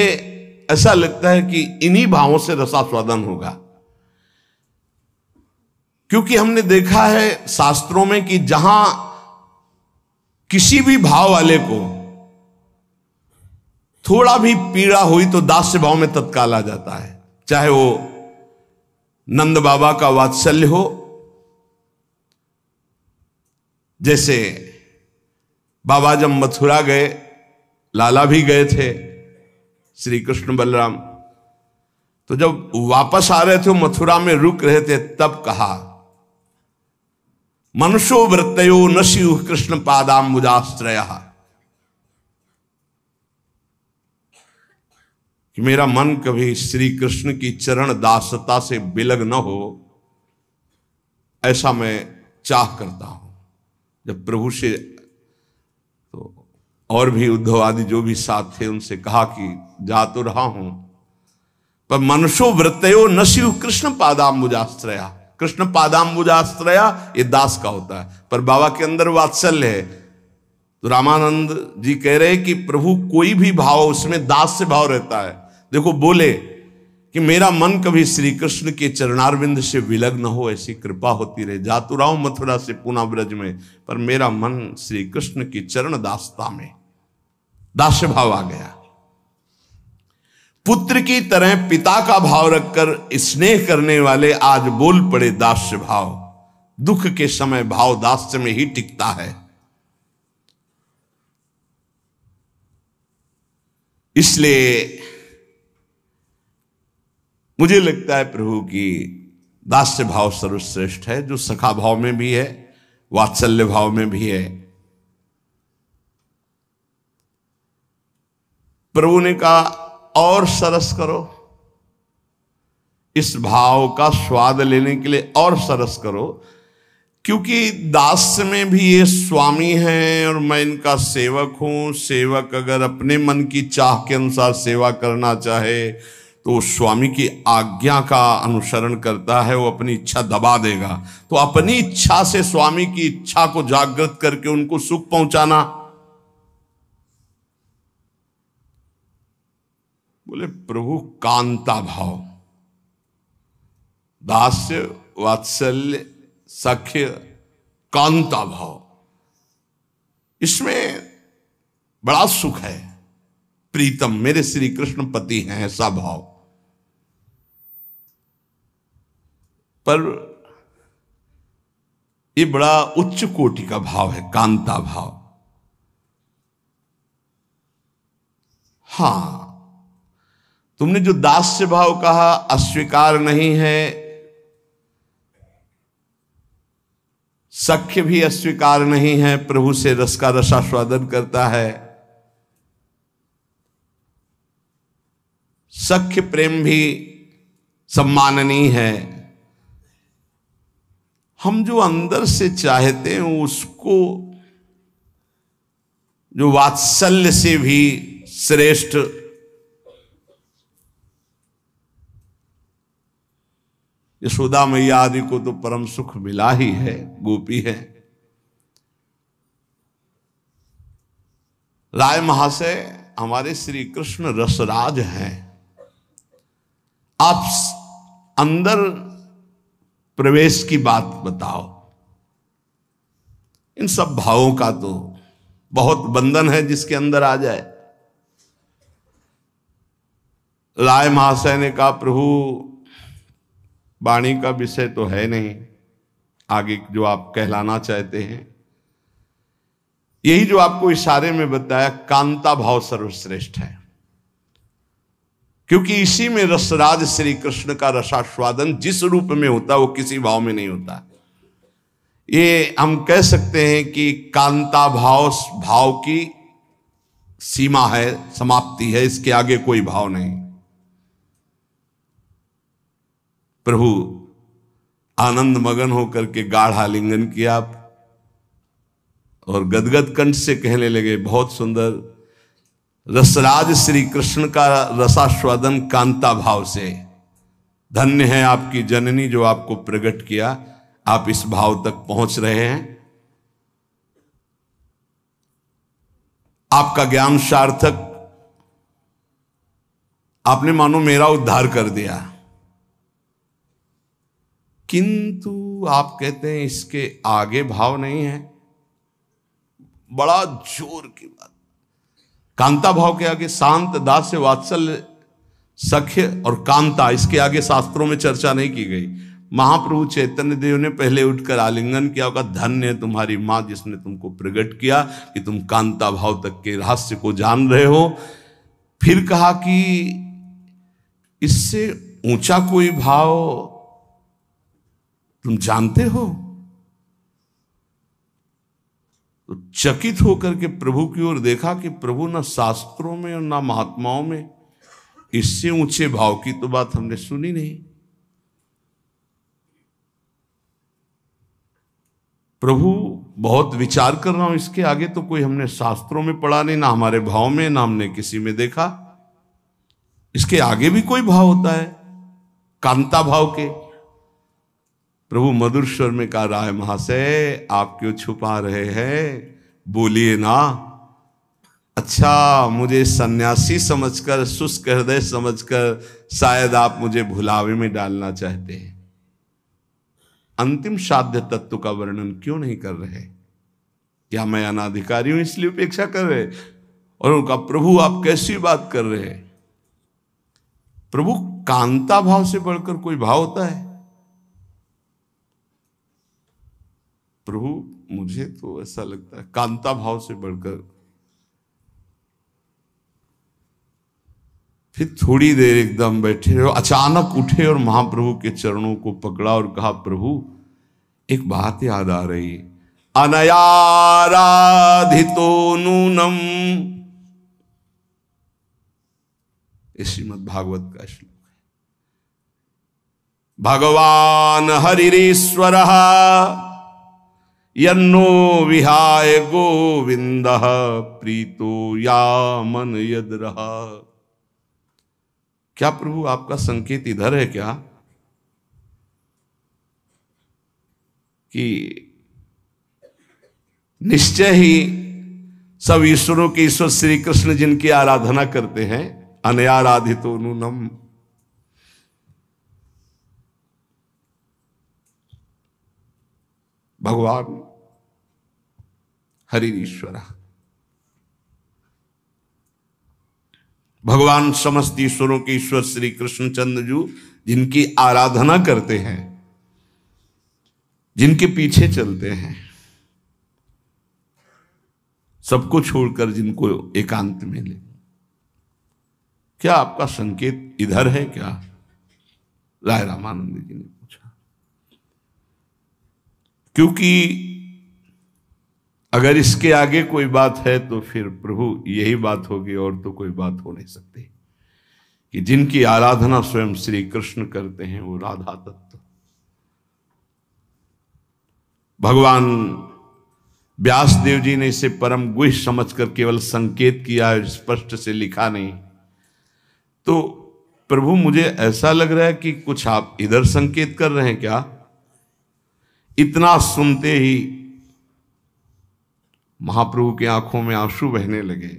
[SPEAKER 1] ऐसा लगता है कि इन्हीं भावों से रसास्वादन होगा। क्योंकि हमने देखा है शास्त्रों में कि जहां किसी भी भाव वाले को थोड़ा भी पीड़ा हुई तो दास्य भाव में तत्काल आ जाता है। चाहे वो नंद बाबा का वात्सल्य हो, जैसे बाबा जब मथुरा गए, लाला भी गए थे, श्री कृष्ण बलराम, तो जब वापस आ रहे थे मथुरा में रुक रहे थे, तब कहा मनुष्यो वृत्तयो न स्युः कृष्ण पादाम्बुजाश्रयः, कि मेरा मन कभी श्री कृष्ण की चरण दासता से बिलग न हो, ऐसा मैं चाह करता हूं। जब प्रभु से तो और भी उद्धव आदि जो भी साथ थे उनसे कहा कि जा तो रहा हूं, पर मनुष्यो वृत्तयो न स्युः कृष्ण पादाम्बुजाश्रया, कृष्ण पादाम्बुजाश्रया ये दास का होता है, पर बाबा के अंदर वात्सल्य है। तो रामानंद जी कह रहे कि प्रभु कोई भी भाव उसमें दास से भाव रहता है। देखो बोले कि मेरा मन कभी श्री कृष्ण के चरणारविंद से विलग न हो, ऐसी कृपा होती रहे। जा तो रहा हूं मथुरा से पुनः ब्रज में, पर मेरा मन श्री कृष्ण की चरण दासता में दास्य भाव आ गया। पुत्र की तरह पिता का भाव रखकर स्नेह करने वाले आज बोल पड़े दास्य भाव। दुख के समय भाव दास्य में ही टिकता है। इसलिए मुझे लगता है प्रभु की दास्य भाव सर्वश्रेष्ठ है, जो सखा भाव में भी है, वात्सल्य भाव में भी है। प्रभु ने कहा और सरस करो, इस भाव का स्वाद लेने के लिए और सरस करो, क्योंकि दास्य में भी ये स्वामी हैं और मैं इनका सेवक हूं। सेवक अगर अपने मन की चाह के अनुसार सेवा करना चाहे तो स्वामी की आज्ञा का अनुसरण करता है, वो अपनी इच्छा दबा देगा। तो अपनी इच्छा से स्वामी की इच्छा को जागृत करके उनको सुख पहुंचाना, बोले प्रभु कांता भाव, दास्य वात्सल्य सख्य कांता भाव, इसमें बड़ा सुख है। प्रीतम मेरे श्री कृष्ण पति हैं, ऐसा भाव। पर ये बड़ा उच्च कोटि का भाव है, कांता भाव। हां, तुमने जो दास्य भाव कहा अस्वीकार नहीं है, सख्य भी अस्वीकार नहीं है, प्रभु से रस का रसास्वादन करता है। सख्य प्रेम भी सम्माननीय है। हम जो अंदर से चाहते हैं उसको जो वात्सल्य से भी श्रेष्ठ, यशोदा मैया आदि को तो परम सुख मिला ही है, गोपी है। राय महाशय हमारे श्री कृष्ण रसराज हैं। आप अंदर प्रवेश की बात बताओ। इन सब भावों का तो बहुत बंधन है जिसके अंदर आ जाए। राय महाशय ने कहा प्रभु वाणी का विषय तो है नहीं, आगे जो आप कहलाना चाहते हैं, यही जो आपको इशारे में बताया, कांता भाव सर्वश्रेष्ठ है, क्योंकि इसी में रसराज श्री कृष्ण का रसास्वादन जिस रूप में होता है वो किसी भाव में नहीं होता। ये हम कह सकते हैं कि कांता भाव की सीमा है, समाप्ति है, इसके आगे कोई भाव नहीं। प्रभु आनंद मगन होकर के गाढ़ आलिंगन किया और गदगद कंठ से कहने लगे, बहुत सुंदर, रसराज श्री कृष्ण का रसास्वादन कांता भाव से। धन्य है आपकी जननी जो आपको प्रकट किया, आप इस भाव तक पहुंच रहे हैं। आपका ज्ञान सार्थक, आपने मानो मेरा उद्धार कर दिया। किंतु प्रभु आप कहते हैं इसके आगे भाव नहीं है। बड़ा जोर की बात। कांता भाव के आगे शांत, दास्य, वात्सल्य, सख्य और कांता, इसके आगे शास्त्रों में चर्चा नहीं की गई। महाप्रभु चैतन्य देव ने पहले उठकर आलिंगन किया होगा, धन्य है तुम्हारी मां जिसने तुमको प्रकट किया कि तुम कांता भाव तक के रहस्य को जान रहे हो। फिर कहा कि इससे ऊंचा कोई भाव तुम जानते हो? तो चकित होकर के प्रभु की ओर देखा कि प्रभु ना शास्त्रों में और ना महात्माओं में इससे ऊंचे भाव की तो बात हमने सुनी नहीं। प्रभु बहुत विचार कर रहा हूं, इसके आगे तो कोई हमने शास्त्रों में पढ़ा नहीं, ना हमारे भाव में, ना हमने किसी में देखा। इसके आगे भी कोई भाव होता है कांता भाव के? प्रभु मधुर स्वर में कहा, राय महाशय आप क्यों छुपा रहे हैं, बोलिए ना। अच्छा, मुझे सन्यासी समझकर, शुष्क हृदय समझकर शायद आप मुझे भुलावे में डालना चाहते हैं। अंतिम साध्य तत्व का वर्णन क्यों नहीं कर रहे? क्या मैं अनाधिकारी हूं इसलिए उपेक्षा कर रहे? और उनका प्रभु आप कैसी बात कर रहे हैं? प्रभु कांता भाव से बढ़कर कोई भाव होता है? प्रभु मुझे तो ऐसा लगता है कांता भाव से बढ़कर। फिर थोड़ी देर एकदम बैठे रहे, अचानक उठे और महाप्रभु के चरणों को पकड़ा और कहा, प्रभु एक बात याद आ रही, अनयाराधितो नूनम, श्रीमद् भागवत का श्लोक है। भगवान हरिरीश्वरः यन्नो विहाय गोविंदः प्रीतो यामन यद्रः। क्या प्रभु आपका संकेत इधर है क्या कि निश्चय ही सब ईश्वरों के ईश्वर श्री कृष्ण जिनकी आराधना करते हैं, अनयाराधितो नूनम, भगवान हरि ईश्वर, भगवान समस्त ईश्वरों के ईश्वर श्री कृष्णचंद्र जी जिनकी आराधना करते हैं, जिनके पीछे चलते हैं, सबको छोड़कर जिनको एकांत में ले। क्या आपका संकेत इधर है क्या? राय रामानंद जी ने पूछा। क्योंकि अगर इसके आगे कोई बात है तो फिर प्रभु यही बात होगी और तो कोई बात हो नहीं सकती कि जिनकी आराधना स्वयं श्री कृष्ण करते हैं वो राधा तत्व। भगवान व्यास देव जी ने इसे परम गुह्य समझकर केवल संकेत किया है, स्पष्ट से लिखा नहीं। तो प्रभु मुझे ऐसा लग रहा है कि कुछ आप इधर संकेत कर रहे हैं क्या? इतना सुनते ही महाप्रभु की आंखों में आंसू बहने लगे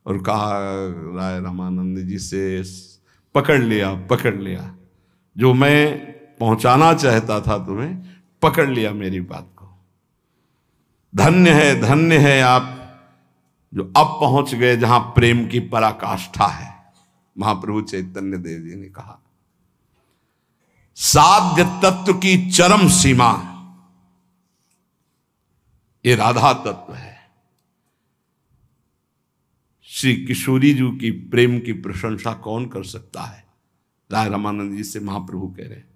[SPEAKER 1] और कहा, राय रामानंद जी से पकड़ लिया, जो मैं पहुंचाना चाहता था तुम्हें पकड़ लिया मेरी बात को। धन्य है आप जो अब पहुंच गए जहां प्रेम की पराकाष्ठा है। महाप्रभु चैतन्य देव जी ने कहा, साध्य तत्व की चरम सीमा ये राधा तत्व है। श्री किशोरी जी की प्रेम की प्रशंसा कौन कर सकता है? राय रामानंद जी से महाप्रभु कह रहे हैं,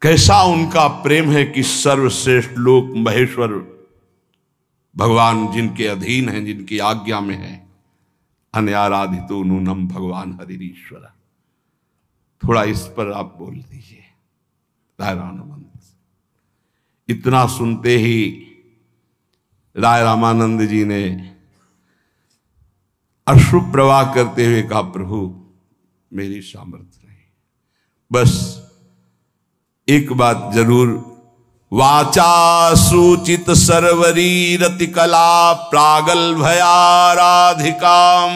[SPEAKER 1] कैसा उनका प्रेम है कि सर्वश्रेष्ठ लोक महेश्वर भगवान जिनके अधीन हैं, जिनकी आज्ञा में है, अनयाराधितो नूनम भगवान हरिरीश्वर। थोड़ा इस पर आप बोल दीजिए राय रामानंद। इतना सुनते ही राय रामानंद जी ने अश्रु प्रवाह करते हुए कहा, प्रभु मेरी सामर्थ्य नहीं, बस एक बात जरूर, वाचा सूचित सर्वरी रति कला प्रागल भयाराधिकाम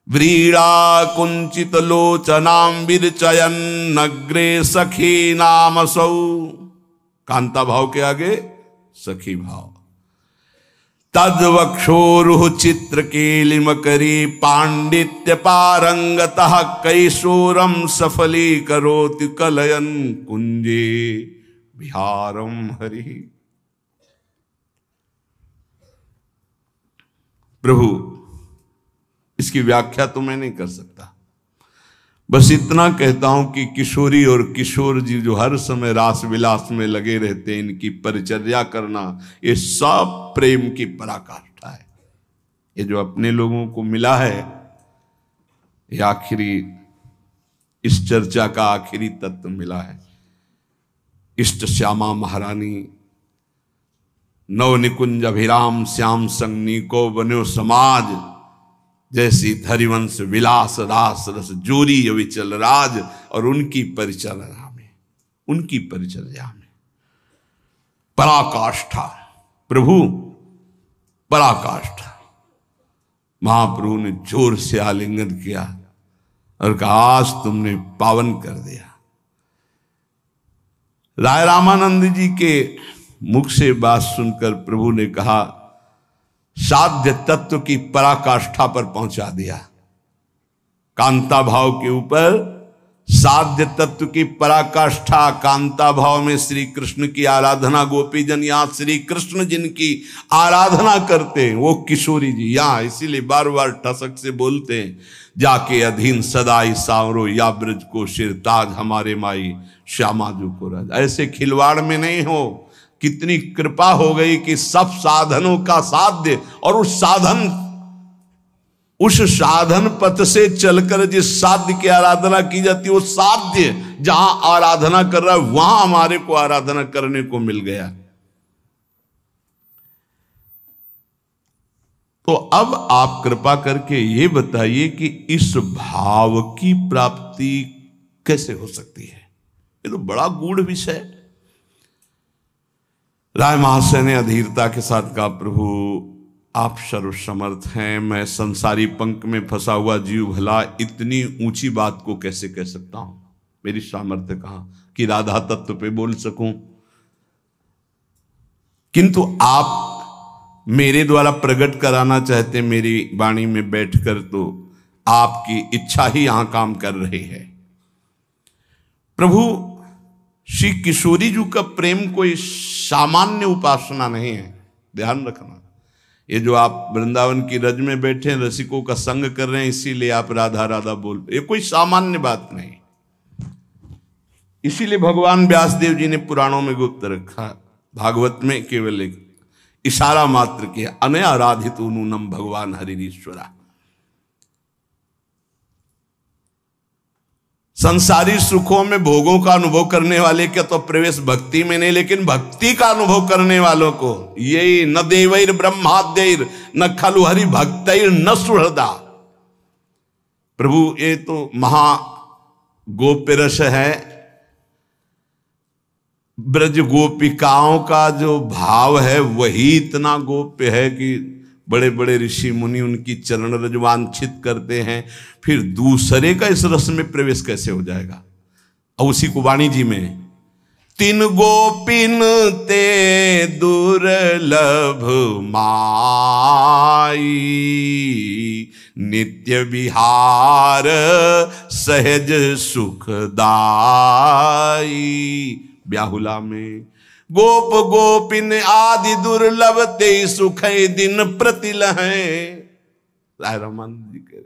[SPEAKER 1] व्रीड़ा कुंचित लोचनाम विरचयन अग्रे सखी नाम सौ। कांता भाव के आगे सखी भाव। तद्वक्षोरुह चित्र केलिम करी पांडित्य पारंगतः कैशोरम सफली करोति कलयन कुंजे विहारम हरि। प्रभु इसकी व्याख्या तो मैं नहीं कर सकता, बस इतना कहता हूं कि किशोरी और किशोर जी जो हर समय रास विलास में लगे रहते हैं, इनकी परिचर्या करना, ये सब प्रेम की पराकाष्ठा है। ये जो अपने लोगों को मिला है, ये आखिरी, इस चर्चा का आखिरी तत्व मिला है। इष्ट श्यामा महारानी नव निकुंज अभिराम श्याम संगनी को बन्यो समाज, जैसी धरिवंश विलास रास रस जोरी अविचल राज। और उनकी परिचर्या में, उनकी परिचर्या में पराकाष्ठा, प्रभु पराकाष्ठा। महाप्रभु ने जोर से आलिंगन किया और कहा आज तुमने पावन कर दिया। राय रामानंद जी के मुख से बात सुनकर प्रभु ने कहा साध्य तत्व की पराकाष्ठा पर पहुंचा दिया। कांता भाव के ऊपर साध्य तत्व की पराकाष्ठा। कांता भाव में श्री कृष्ण की आराधना, गोपी जन यहाँ श्री कृष्ण जिनकी आराधना करते हैं वो किशोरी जी यहाँ, इसीलिए बार बार ठसक से बोलते हैं, जाके अधीन सदाई सांवरो या ब्रज को शिरताज हमारे माई श्यामा जू को राज। ऐसे खिलवाड़ में नहीं हो। कितनी कृपा हो गई कि सब साधनों का साध्य, और उस साधन पथ से चलकर जिस साध्य की आराधना की जाती है, वो साध्य जहां आराधना कर रहा है वहां हमारे को आराधना करने को मिल गया। तो अब आप कृपा करके ये बताइए कि इस भाव की प्राप्ति कैसे हो सकती है? ये तो बड़ा गूढ़ विषय है। राय महाशय ने अधीरता के साथ कहा, प्रभु आप सर्वसमर्थ हैं, मैं संसारी पंख में फंसा हुआ जीव भला इतनी ऊंची बात को कैसे कह सकता हूं? मेरी सामर्थ्य कहां कि राधा तत्व पे बोल सकूं। किंतु आप मेरे द्वारा प्रकट कराना चाहते मेरी वाणी में बैठकर, तो आपकी इच्छा ही यहां काम कर रही है। प्रभु श्री किशोरी जी का प्रेम कोई सामान्य उपासना नहीं है, ध्यान रखना। ये जो आप वृंदावन की रज में बैठे रसिकों का संग कर रहे हैं, इसीलिए आप राधा राधा बोल, ये कोई सामान्य बात नहीं। इसीलिए भगवान व्यासदेव जी ने पुराणों में गुप्त रखा, भागवत में केवल एक इशारा मात्र किया, अनया आराधित नूनम भगवान हरिश्वरा। संसारी सुखों में भोगों का अनुभव करने वाले का तो प्रवेश भक्ति में नहीं, लेकिन भक्ति का अनुभव करने वालों को यही न देवैर ब्रह्माद्यैर न खलु हरि भक्तैर न सुहृदा। प्रभु ये तो महा गोप्य रस है। ब्रज गोपिकाओं का जो भाव है वही इतना गोप्य है कि बड़े बड़े ऋषि मुनि उनकी चरण रज वांछित करते हैं, फिर दूसरे का इस रस में प्रवेश कैसे हो जाएगा? और उसी को वाणी जी में, तीन गोपिन ते दुर्लभ माई नित्य विहार सहज सुखदाई। ब्याहुला में गोप गोपिन आदि दुर्लभ ते सुख दिन प्रतिल हैं। राय रामानंद जी कह रहे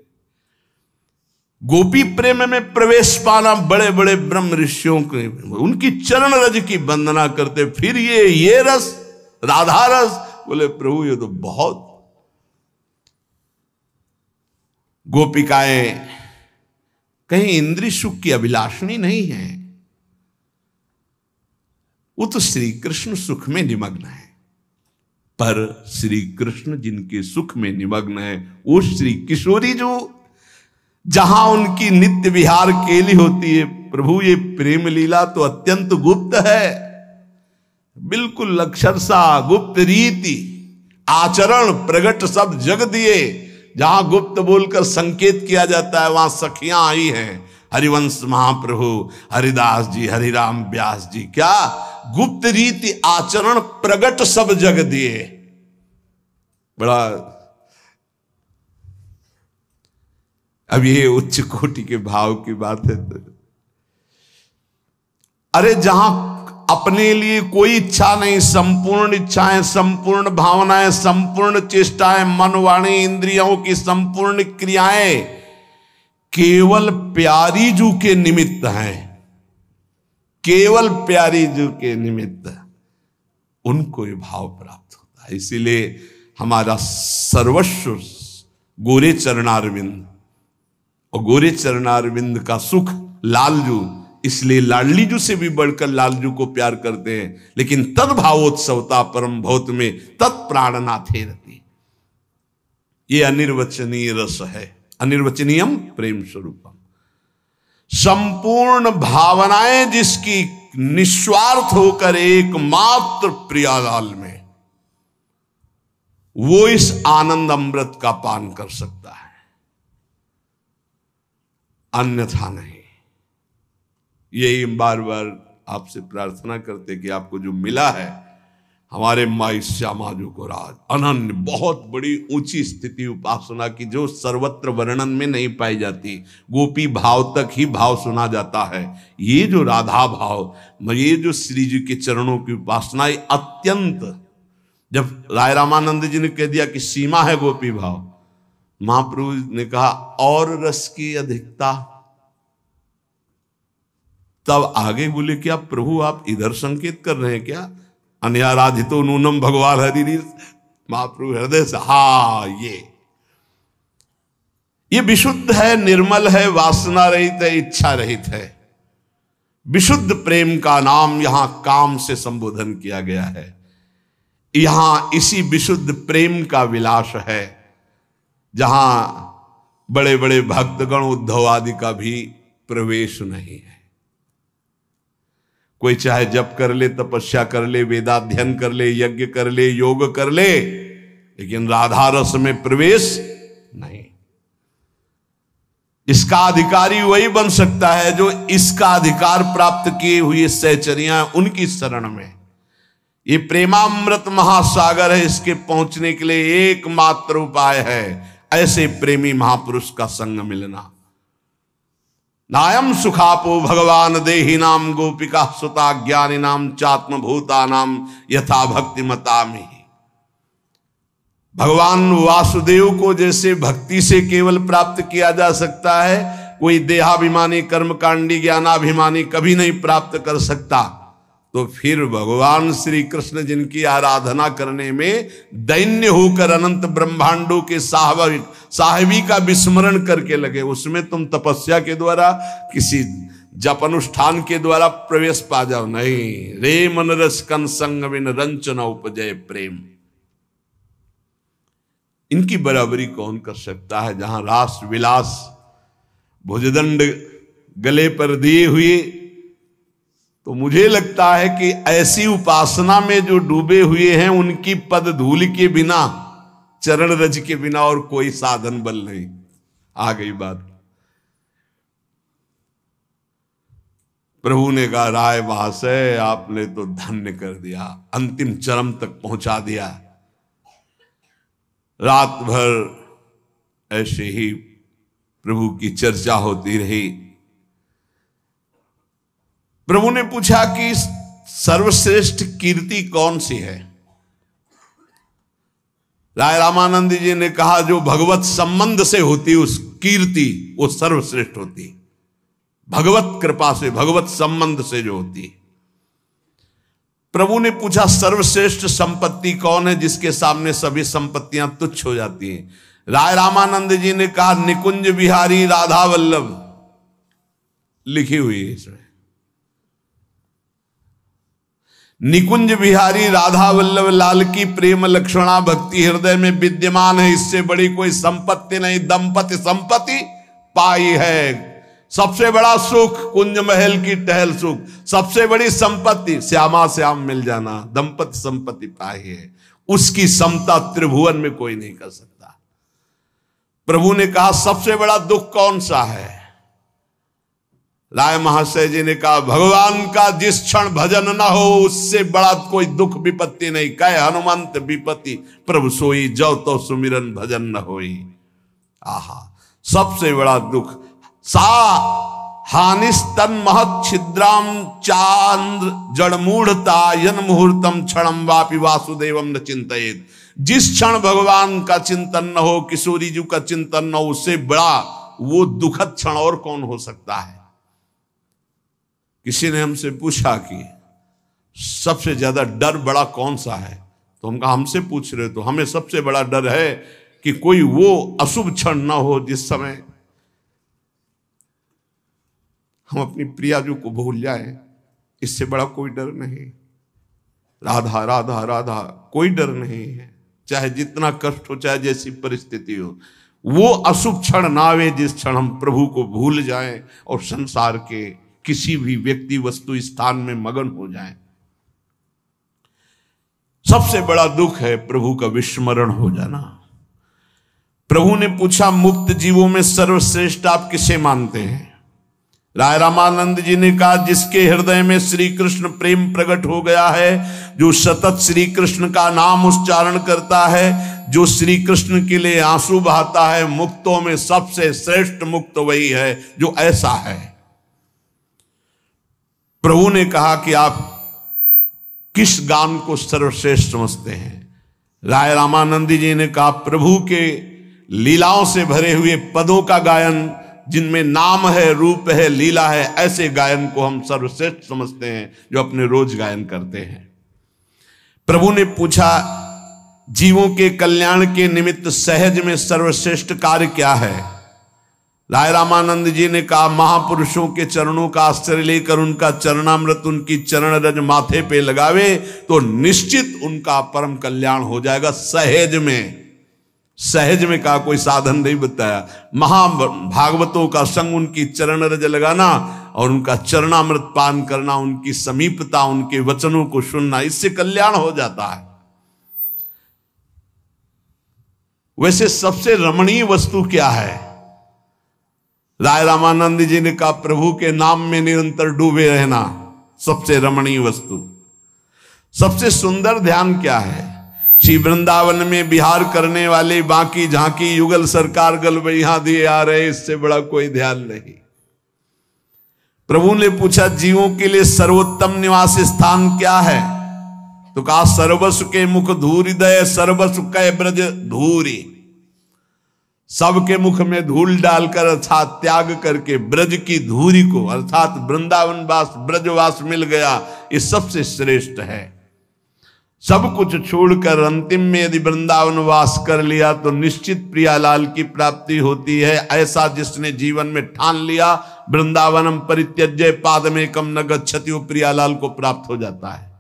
[SPEAKER 1] गोपी प्रेम में प्रवेश पाना बड़े बड़े ब्रह्म ऋषियों के उनकी चरण रज की वंदना करते, फिर ये रस राधा रस, बोले प्रभु ये तो बहुत। गोपिकाएं कहीं इंद्रिय सुख की अभिलाषणी नहीं है, वो तो श्री कृष्ण सुख में निमग्न है। पर श्री कृष्ण जिनके सुख में निमग्न है वो श्री किशोरी जो जहां उनकी नित्य विहार केली होती है। प्रभु ये प्रेम लीला तो अत्यंत गुप्त है, बिल्कुल अक्षरशः गुप्त रीति आचरण प्रगट सब जग दिए, जहां गुप्त बोलकर संकेत किया जाता है वहां सखियां आई हैं, हरिवंश महाप्रभु, हरिदास जी, हरिराम व्यास जी। क्या गुप्त रीति आचरण प्रगट सब जग दिए। बड़ा अब ये उच्च कोटि के भाव की बात है। तो अरे जहां अपने लिए कोई इच्छा नहीं, संपूर्ण इच्छाएं, संपूर्ण भावनाएं, संपूर्ण चेष्टाएं, मन वाणी इंद्रियों की संपूर्ण क्रियाएं केवल प्यारी जू के निमित्त हैं, केवल प्यारी जू के निमित्त उनको ये भाव प्राप्त होता है। इसीलिए हमारा सर्वस्व गोरे चरणारविंद, और गोरे चरणारविंद का सुख लालजू, इसलिए लाडलीजू से भी बढ़कर लालजू को प्यार करते हैं। लेकिन तद्भावोत्सवता परम भौत में तत्प्राणनाथे रति, ये अनिर्वचनीय रस है, अनिर्वचनीयम प्रेम स्वरूपम। संपूर्ण भावनाएं जिसकी निस्वार्थ होकर एकमात्र प्रियालाल में, वो इस आनंद अमृत का पान कर सकता है, अन्यथा नहीं। यही बार बार आपसे प्रार्थना करते कि आपको जो मिला है हमारे माई श्यामा जो को राज, अनन्य बहुत बड़ी ऊंची स्थिति उपासना की, जो सर्वत्र वर्णन में नहीं पाई जाती। गोपी भाव तक ही भाव सुना जाता है। ये जो राधा भाव, ये जो श्री जी के चरणों की उपासना, अत्यंत, जब राय रामानंद जी ने कह दिया कि सीमा है गोपी भाव, महाप्रभु ने कहा और रस की अधिकता, तब आगे बोले क्या प्रभु आप इधर संकेत कर रहे हैं क्या? अन्याराधितो नूनम भगवान हरि। महाप्रभु हृदय से हा, ये विशुद्ध है, निर्मल है, वासना रहित है, इच्छा रहित है। विशुद्ध प्रेम का नाम यहां काम से संबोधन किया गया है। यहां इसी विशुद्ध प्रेम का विलास है, जहां बड़े बड़े भक्तगण उद्धव आदि का भी प्रवेश नहीं है। कोई चाहे जप कर ले, तपस्या कर ले, वेदाध्ययन कर ले, यज्ञ कर ले, योग कर ले, लेकिन राधा रस में प्रवेश नहीं। इसका अधिकारी वही बन सकता है जो इसका अधिकार प्राप्त किए हुए सहचरियां उनकी शरण में। ये प्रेमामृत महासागर है, इसके पहुंचने के लिए एकमात्र उपाय है ऐसे प्रेमी महापुरुष का संग मिलना। नायम सुखापो भगवान देहि नाम गोपिका सुता ज्ञानी नाम चात्म भूता नाम यथा भक्ति मतामि। भगवान वासुदेव को जैसे भक्ति से केवल प्राप्त किया जा सकता है, कोई देहाभिमानी कर्मकांडी ज्ञानाभिमानी कभी नहीं प्राप्त कर सकता, तो फिर भगवान श्री कृष्ण जिनकी आराधना करने में दैन्य होकर अनंत ब्रह्मांडों के साहबी का विस्मरण करके लगे, उसमें तुम तपस्या के द्वारा, किसी जप अनुष्ठान के द्वारा प्रवेश पा जाओ, नहीं। रे मन रस कन संग बिन रंचन उपजय प्रेम, इनकी बराबरी कौन कर सकता है? जहां रास विलास भुजदंड गले पर दिए हुए, तो मुझे लगता है कि ऐसी उपासना में जो डूबे हुए हैं उनकी पद धूल के बिना, चरण रज के बिना और कोई साधन बल नहीं। आ गई बात। प्रभु ने कहा राय महाशय आपने तो धन्य कर दिया, अंतिम चरम तक पहुंचा दिया। रात भर ऐसे ही प्रभु की चर्चा होती रही। प्रभु ने पूछा कि सर्वश्रेष्ठ कीर्ति कौन सी है? राय रामानंद जी ने कहा जो भगवत संबंध से होती उस कीर्ति वो सर्वश्रेष्ठ होती, भगवत कृपा से, भगवत संबंध से जो होती। प्रभु ने पूछा सर्वश्रेष्ठ संपत्ति कौन है जिसके सामने सभी संपत्तियां तुच्छ हो जाती हैं? राय रामानंद जी ने कहा निकुंज बिहारी राधा वल्लभ, लिखी हुई है इसमें। निकुंज बिहारी राधा वल्लभ लाल की प्रेम लक्षणा भक्ति हृदय में विद्यमान है, इससे बड़ी कोई संपत्ति नहीं। दंपति संपत्ति पाई है, सबसे बड़ा सुख कुंज महल की टहल सुख, सबसे बड़ी संपत्ति श्यामा श्याम मिल जाना, दंपति संपत्ति पाई है। उसकी समता त्रिभुवन में कोई नहीं कर सकता। प्रभु ने कहा सबसे बड़ा दुख कौन सा है? राय महाशय जी ने कहा भगवान का जिस क्षण भजन न हो उससे बड़ा कोई दुख विपत्ति नहीं। कहे हनुमंत विपत्ति प्रभु सोई, जो तो सुमिरन भजन न होई। आहा, सबसे बड़ा दुख। सा हानिस्तन महत् छिद्राम चांद्र जड़मूढ़ता यन मुहूर्तम क्षणम वापि वासुदेवम न चिंतयेत। जिस क्षण भगवान का चिंतन न हो, किशोरी जी का चिंतन न हो, उससे बड़ा वो दुखद क्षण और कौन हो सकता है? किसी ने हमसे पूछा कि सबसे ज्यादा डर बड़ा कौन सा है, तो हम कहा हमसे पूछ रहे, तो हमें सबसे बड़ा डर है कि कोई वो अशुभ क्षण ना हो जिस समय हम अपनी प्रियाजू को भूल जाएं। इससे बड़ा कोई डर नहीं। राधा राधा राधा, कोई डर नहीं है, चाहे जितना कष्ट हो, चाहे जैसी परिस्थिति हो। वो अशुभ क्षण ना आवे जिस क्षण हम प्रभु को भूल जाएं और संसार के किसी भी व्यक्ति वस्तु स्थान में मगन हो जाएं। सबसे बड़ा दुख है प्रभु का विस्मरण हो जाना। प्रभु ने पूछा मुक्त जीवों में सर्वश्रेष्ठ आप किसे मानते हैं? राय रामानंद जी ने कहा जिसके हृदय में श्री कृष्ण प्रेम प्रकट हो गया है, जो सतत श्री कृष्ण का नाम उच्चारण करता है, जो श्री कृष्ण के लिए आंसू बहाता है। मुक्तों में सबसे श्रेष्ठ मुक्त वही है जो ऐसा है। प्रभु ने कहा कि आप किस गान को सर्वश्रेष्ठ समझते हैं? राय रामानंदी जी ने कहा प्रभु के लीलाओं से भरे हुए पदों का गायन, जिनमें नाम है, रूप है, लीला है, ऐसे गायन को हम सर्वश्रेष्ठ समझते हैं जो अपने रोज गायन करते हैं। प्रभु ने पूछा जीवों के कल्याण के निमित्त सहज में सर्वश्रेष्ठ कार्य क्या है? राय रामानंद जी ने कहा महापुरुषों के चरणों का आश्रय लेकर उनका चरणामृत उनकी चरण रज माथे पे लगावे तो निश्चित उनका परम कल्याण हो जाएगा। सहज में, सहज में का कोई साधन नहीं बताया। महाभागवतों का संग, उनकी चरण रज लगाना और उनका चरणामृत पान करना, उनकी समीपता, उनके वचनों को सुनना, इससे कल्याण हो जाता है। वैसे सबसे रमणीय वस्तु क्या है? राय रामानंद जी ने कहा प्रभु के नाम में निरंतर डूबे रहना सबसे रमणीय वस्तु। सबसे सुंदर ध्यान क्या है? श्री वृंदावन में विहार करने वाले बाकी झांकी युगल सरकार गलबैया दिए आ रहे, इससे बड़ा कोई ध्यान नहीं। प्रभु ने पूछा जीवों के लिए सर्वोत्तम निवास स्थान क्या है? तो कहा सर्वसु के मुख धूरी दय सर्वसु कै ब्रज धूरी। सबके मुख में धूल डालकर अर्थात त्याग करके ब्रज की धूरी को अर्थात वृंदावन वास ब्रजवास मिल गया, ये सबसे श्रेष्ठ है। सब कुछ छोड़कर अंतिम में यदि वृंदावन वास कर लिया तो निश्चित प्रियालाल की प्राप्ति होती है। ऐसा जिसने जीवन में ठान लिया वृंदावनम परित्यज्य पादमेकम न गच्छति, वो प्रियालाल को प्राप्त हो जाता है।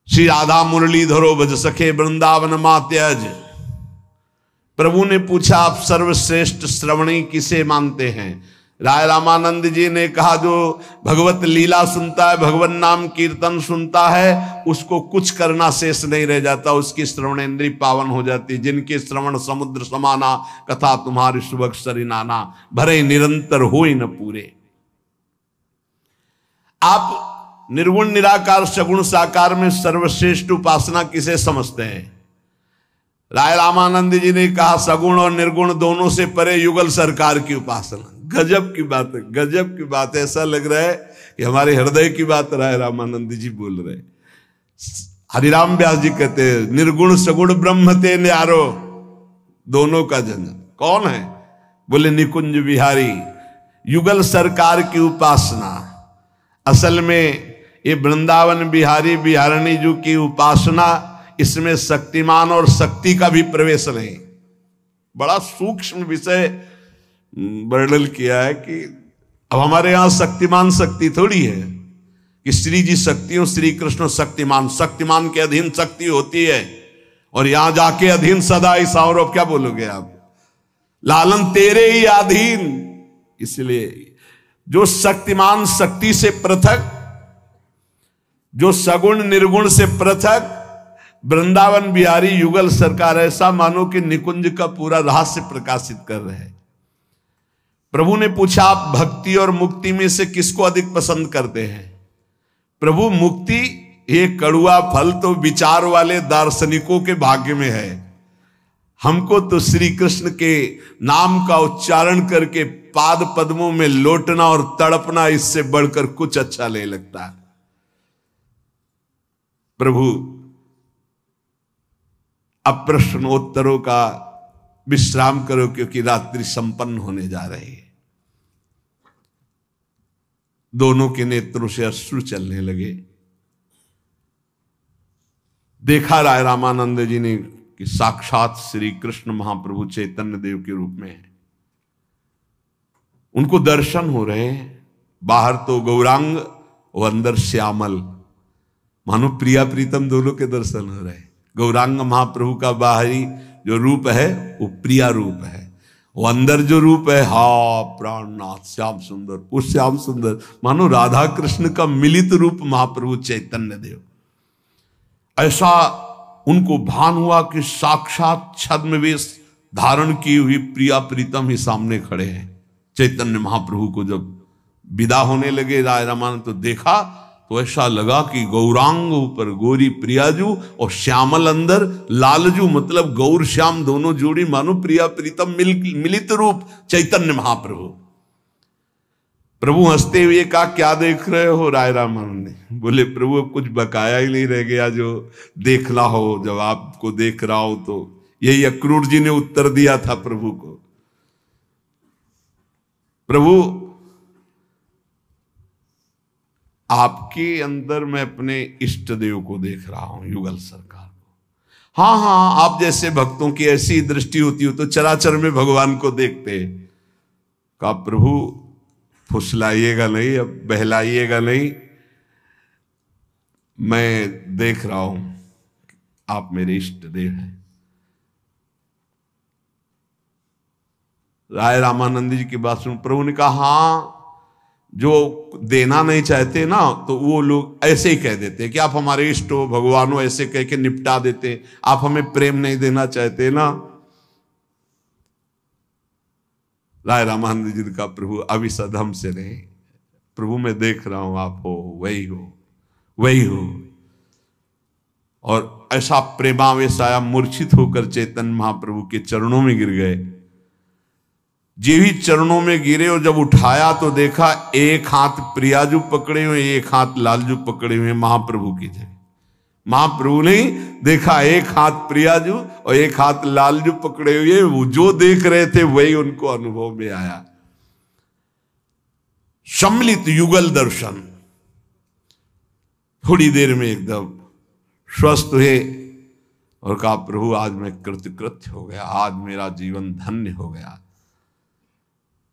[SPEAKER 1] श्री राधा मुरलीधरो भज सखे वृंदावन मात्यज। प्रभु ने पूछा आप सर्वश्रेष्ठ श्रवणी किसे मानते हैं? राय रामानंद जी ने कहा जो भगवत लीला सुनता है, भगवान नाम कीर्तन सुनता है, उसको कुछ करना शेष नहीं रह जाता, उसकी श्रवण इंद्री पावन हो जाती। जिनके श्रवण समुद्र समाना, कथा तुम्हारी सुबह सरी नाना, भरे निरंतर हो ही न पूरे। आप निर्गुण निराकार सगुण साकार में सर्वश्रेष्ठ उपासना किसे समझते हैं? राय रामानंद जी ने कहा सगुण और निर्गुण दोनों से परे युगल सरकार की उपासना। गजब की बात है, गजब की बात है। ऐसा लग रहा है कि हमारे हृदय की बात राय रामानंद जी बोल रहे। हरिराम व्यास जी कहते हैं निर्गुण सगुण ब्रह्म ते न्यारो, दोनों का जन कौन है? बोले निकुंज बिहारी। युगल सरकार की उपासना, असल में ये वृंदावन बिहारी बिहारणी जी की उपासना, इसमें शक्तिमान और शक्ति का भी प्रवेश नहीं। बड़ा सूक्ष्म विषय वर्णन किया है कि अब हमारे यहां शक्तिमान शक्ति थोड़ी है कि श्री जी शक्ति और श्री कृष्ण शक्तिमान, शक्तिमान के अधीन शक्ति होती है और यहां जाके अधीन सदा ही सावर। अब क्या बोलोगे आप? लालन तेरे ही अधीन। इसलिए जो शक्तिमान शक्ति से पृथक, जो सगुण निर्गुण से पृथक, वृंदावन बिहारी युगल सरकार ऐसा मानो कि निकुंज का पूरा रहस्य प्रकाशित कर रहे हैं। प्रभु ने पूछा, आप भक्ति और मुक्ति में से किसको अधिक पसंद करते हैं? प्रभु, मुक्ति ये कड़ुआ फल तो विचार वाले दार्शनिकों के भाग्य में है, हमको तो श्री कृष्ण के नाम का उच्चारण करके पाद पद्मों में लोटना और तड़पना, इससे बढ़कर कुछ अच्छा नहीं लगता है। प्रभु, अब प्रश्नोत्तरों का विश्राम करो, क्योंकि रात्रि संपन्न होने जा रही है। दोनों के नेत्रों से अश्रु चलने लगे। देखा राय रामानंद जी ने कि साक्षात श्री कृष्ण महाप्रभु चैतन्य देव के रूप में है। उनको दर्शन हो रहे हैं। बाहर तो गौरांग और अंदर श्यामल, मानो प्रिया प्रीतम दोनों के दर्शन हो रहे हैं। गौरांग महाप्रभु का बाहरी जो रूप है वो प्रिया रूप है, वो अंदर जो रूप है, हा प्राणनाथ श्याम सुंदर, वो श्याम सुंदर मानो राधा कृष्ण का मिलित रूप महाप्रभु चैतन्य देव। ऐसा उनको भान हुआ कि साक्षात छद्मवेश धारण की हुई प्रिया प्रीतम ही सामने खड़े हैं। चैतन्य महाप्रभु को जब विदा होने लगे राय रामानंद, तो देखा तो ऐसा लगा कि गौरांग ऊपर गोरी प्रियाजू और श्यामल अंदर लालजू, मतलब गौर श्याम दोनों जोड़ी मानो प्रिया प्रीतम मिलित रूप चैतन्य महाप्रभु। प्रभु हंसते हुए कहा, क्या देख रहे हो राय रामानंद ने? बोले, प्रभु अब कुछ बकाया ही नहीं रह गया जो देखना हो। जब आपको देख रहा हो तो यही अक्रूर जी ने उत्तर दिया था प्रभु को। प्रभु, आपके अंदर मैं अपने इष्ट देव को देख रहा हूं, युगल सरकार को। हाँ हाँ, आप जैसे भक्तों की ऐसी दृष्टि होती हो तो चराचर में भगवान को देखते। कहा, प्रभु फुसलाइएगा नहीं, अब बहलाइएगा नहीं, मैं देख रहा हूं आप मेरे इष्ट देव हैं। राय रामानंद जी की बात सुन प्रभु ने कहा, हाँ, जो देना नहीं चाहते ना तो वो लोग ऐसे ही कह देते हैं कि आप हमारे इष्ट हो, भगवान हो, ऐसे कह के निपटा देते हैं। आप हमें प्रेम नहीं देना चाहते ना। राय रामानंद जी का, प्रभु अभी सदम से नहीं, प्रभु मैं देख रहा हूं आप हो, वही हो, वही हो। और ऐसा प्रेमावेश आया, मूर्छित होकर चैतन्य महाप्रभु के चरणों में गिर गए। जे ही चरणों में गिरे और जब उठाया तो देखा एक हाथ प्रियाजू पकड़े हुए, एक हाथ लालजू पकड़े हुए महाप्रभु की जगह। महाप्रभु ने देखा एक हाथ प्रियाजू और एक हाथ लालजू पकड़े हुए, वो जो देख रहे थे वही उनको अनुभव में आया। सम्मिलित युगल दर्शन। थोड़ी देर में एकदम स्वस्थ हुए और कहा, प्रभु आज मैं कृतकृत्य हो गया, आज मेरा जीवन धन्य हो गया।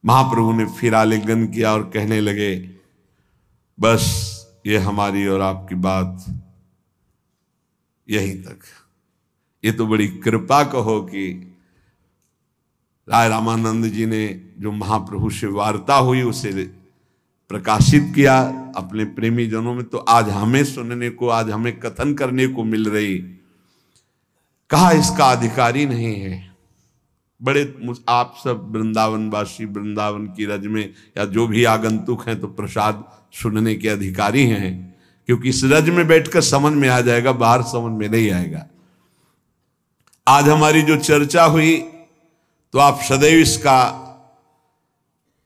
[SPEAKER 1] महाप्रभु ने फिर आलिंगन किया और कहने लगे, बस ये हमारी और आपकी बात यहीं तक। ये तो बड़ी कृपा कहो कि राय रामानंद जी ने जो महाप्रभु से वार्ता हुई उसे प्रकाशित किया अपने प्रेमी जनों में, तो आज हमें सुनने को, आज हमें कथन करने को मिल रही। कहा इसका अधिकारी नहीं है। बड़े आप सब वृंदावनवासी, वृंदावन की रज में या जो भी आगंतुक हैं तो प्रसाद सुनने के अधिकारी हैं, क्योंकि इस रज में बैठकर समझ में आ जाएगा, बाहर समझ में नहीं आएगा। आज हमारी जो चर्चा हुई तो आप सदैव इसका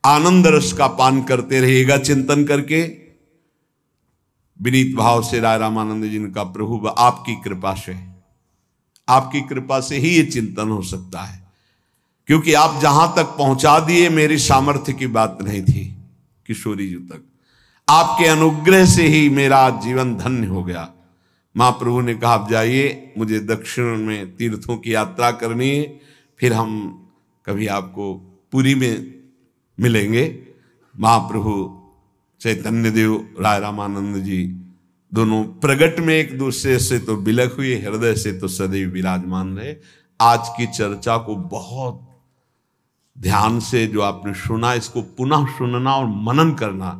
[SPEAKER 1] आनंद रस का पान करते रहिएगा चिंतन करके। विनीत भाव से राय रामानंद जी ने कहा, प्रभु आपकी कृपा से, आपकी कृपा से ही ये चिंतन हो सकता है, क्योंकि आप जहां तक पहुंचा दिए मेरी सामर्थ्य की बात नहीं थी किशोरी जी तक, आपके अनुग्रह से ही मेरा जीवन धन्य हो गया। महाप्रभु ने कहा, आप जाइए, मुझे दक्षिण में तीर्थों की यात्रा करनी है, फिर हम कभी आपको पुरी में मिलेंगे। महाप्रभु चैतन्य देव, राय रामानंद जी दोनों प्रगट में एक दूसरे से तो बिलख हुए, हृदय से तो सदैव विराजमान रहे। आज की चर्चा को बहुत ध्यान से जो आपने सुना, इसको पुनः सुनना और मनन करना,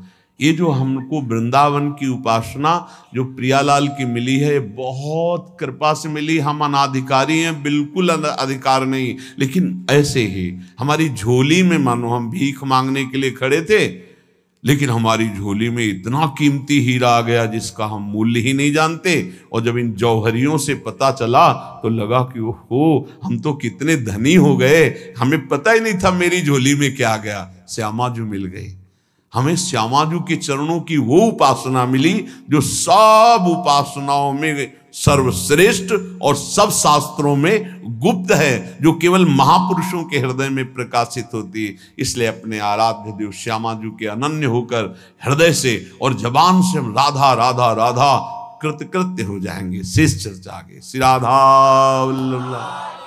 [SPEAKER 1] ये जो हमको वृंदावन की उपासना जो प्रियालाल की मिली है, बहुत कृपा से मिली। हम अनाधिकारी हैं, बिल्कुल अधिकार नहीं, लेकिन ऐसे ही हमारी झोली में, मानो हम भीख मांगने के लिए खड़े थे, लेकिन हमारी झोली में इतना कीमती हीरा आ गया जिसका हम मूल्य ही नहीं जानते। और जब इन जौहरियों से पता चला तो लगा कि ओहो, हम तो कितने धनी हो गए, हमें पता ही नहीं था मेरी झोली में क्या गया। श्यामाजू मिल गई हमें। श्यामाजू के चरणों की वो उपासना मिली जो सब उपासनाओं में सर्वश्रेष्ठ और सब शास्त्रों में गुप्त है, जो केवल महापुरुषों के हृदय में प्रकाशित होती है। इसलिए अपने आराध्य देव श्यामाजू के अनन्य होकर हृदय से और जबान से हम राधा राधा राधा कृतकृत्य हो जाएंगे। शेष चर्चा आगे। श्री राधा वल्लभ।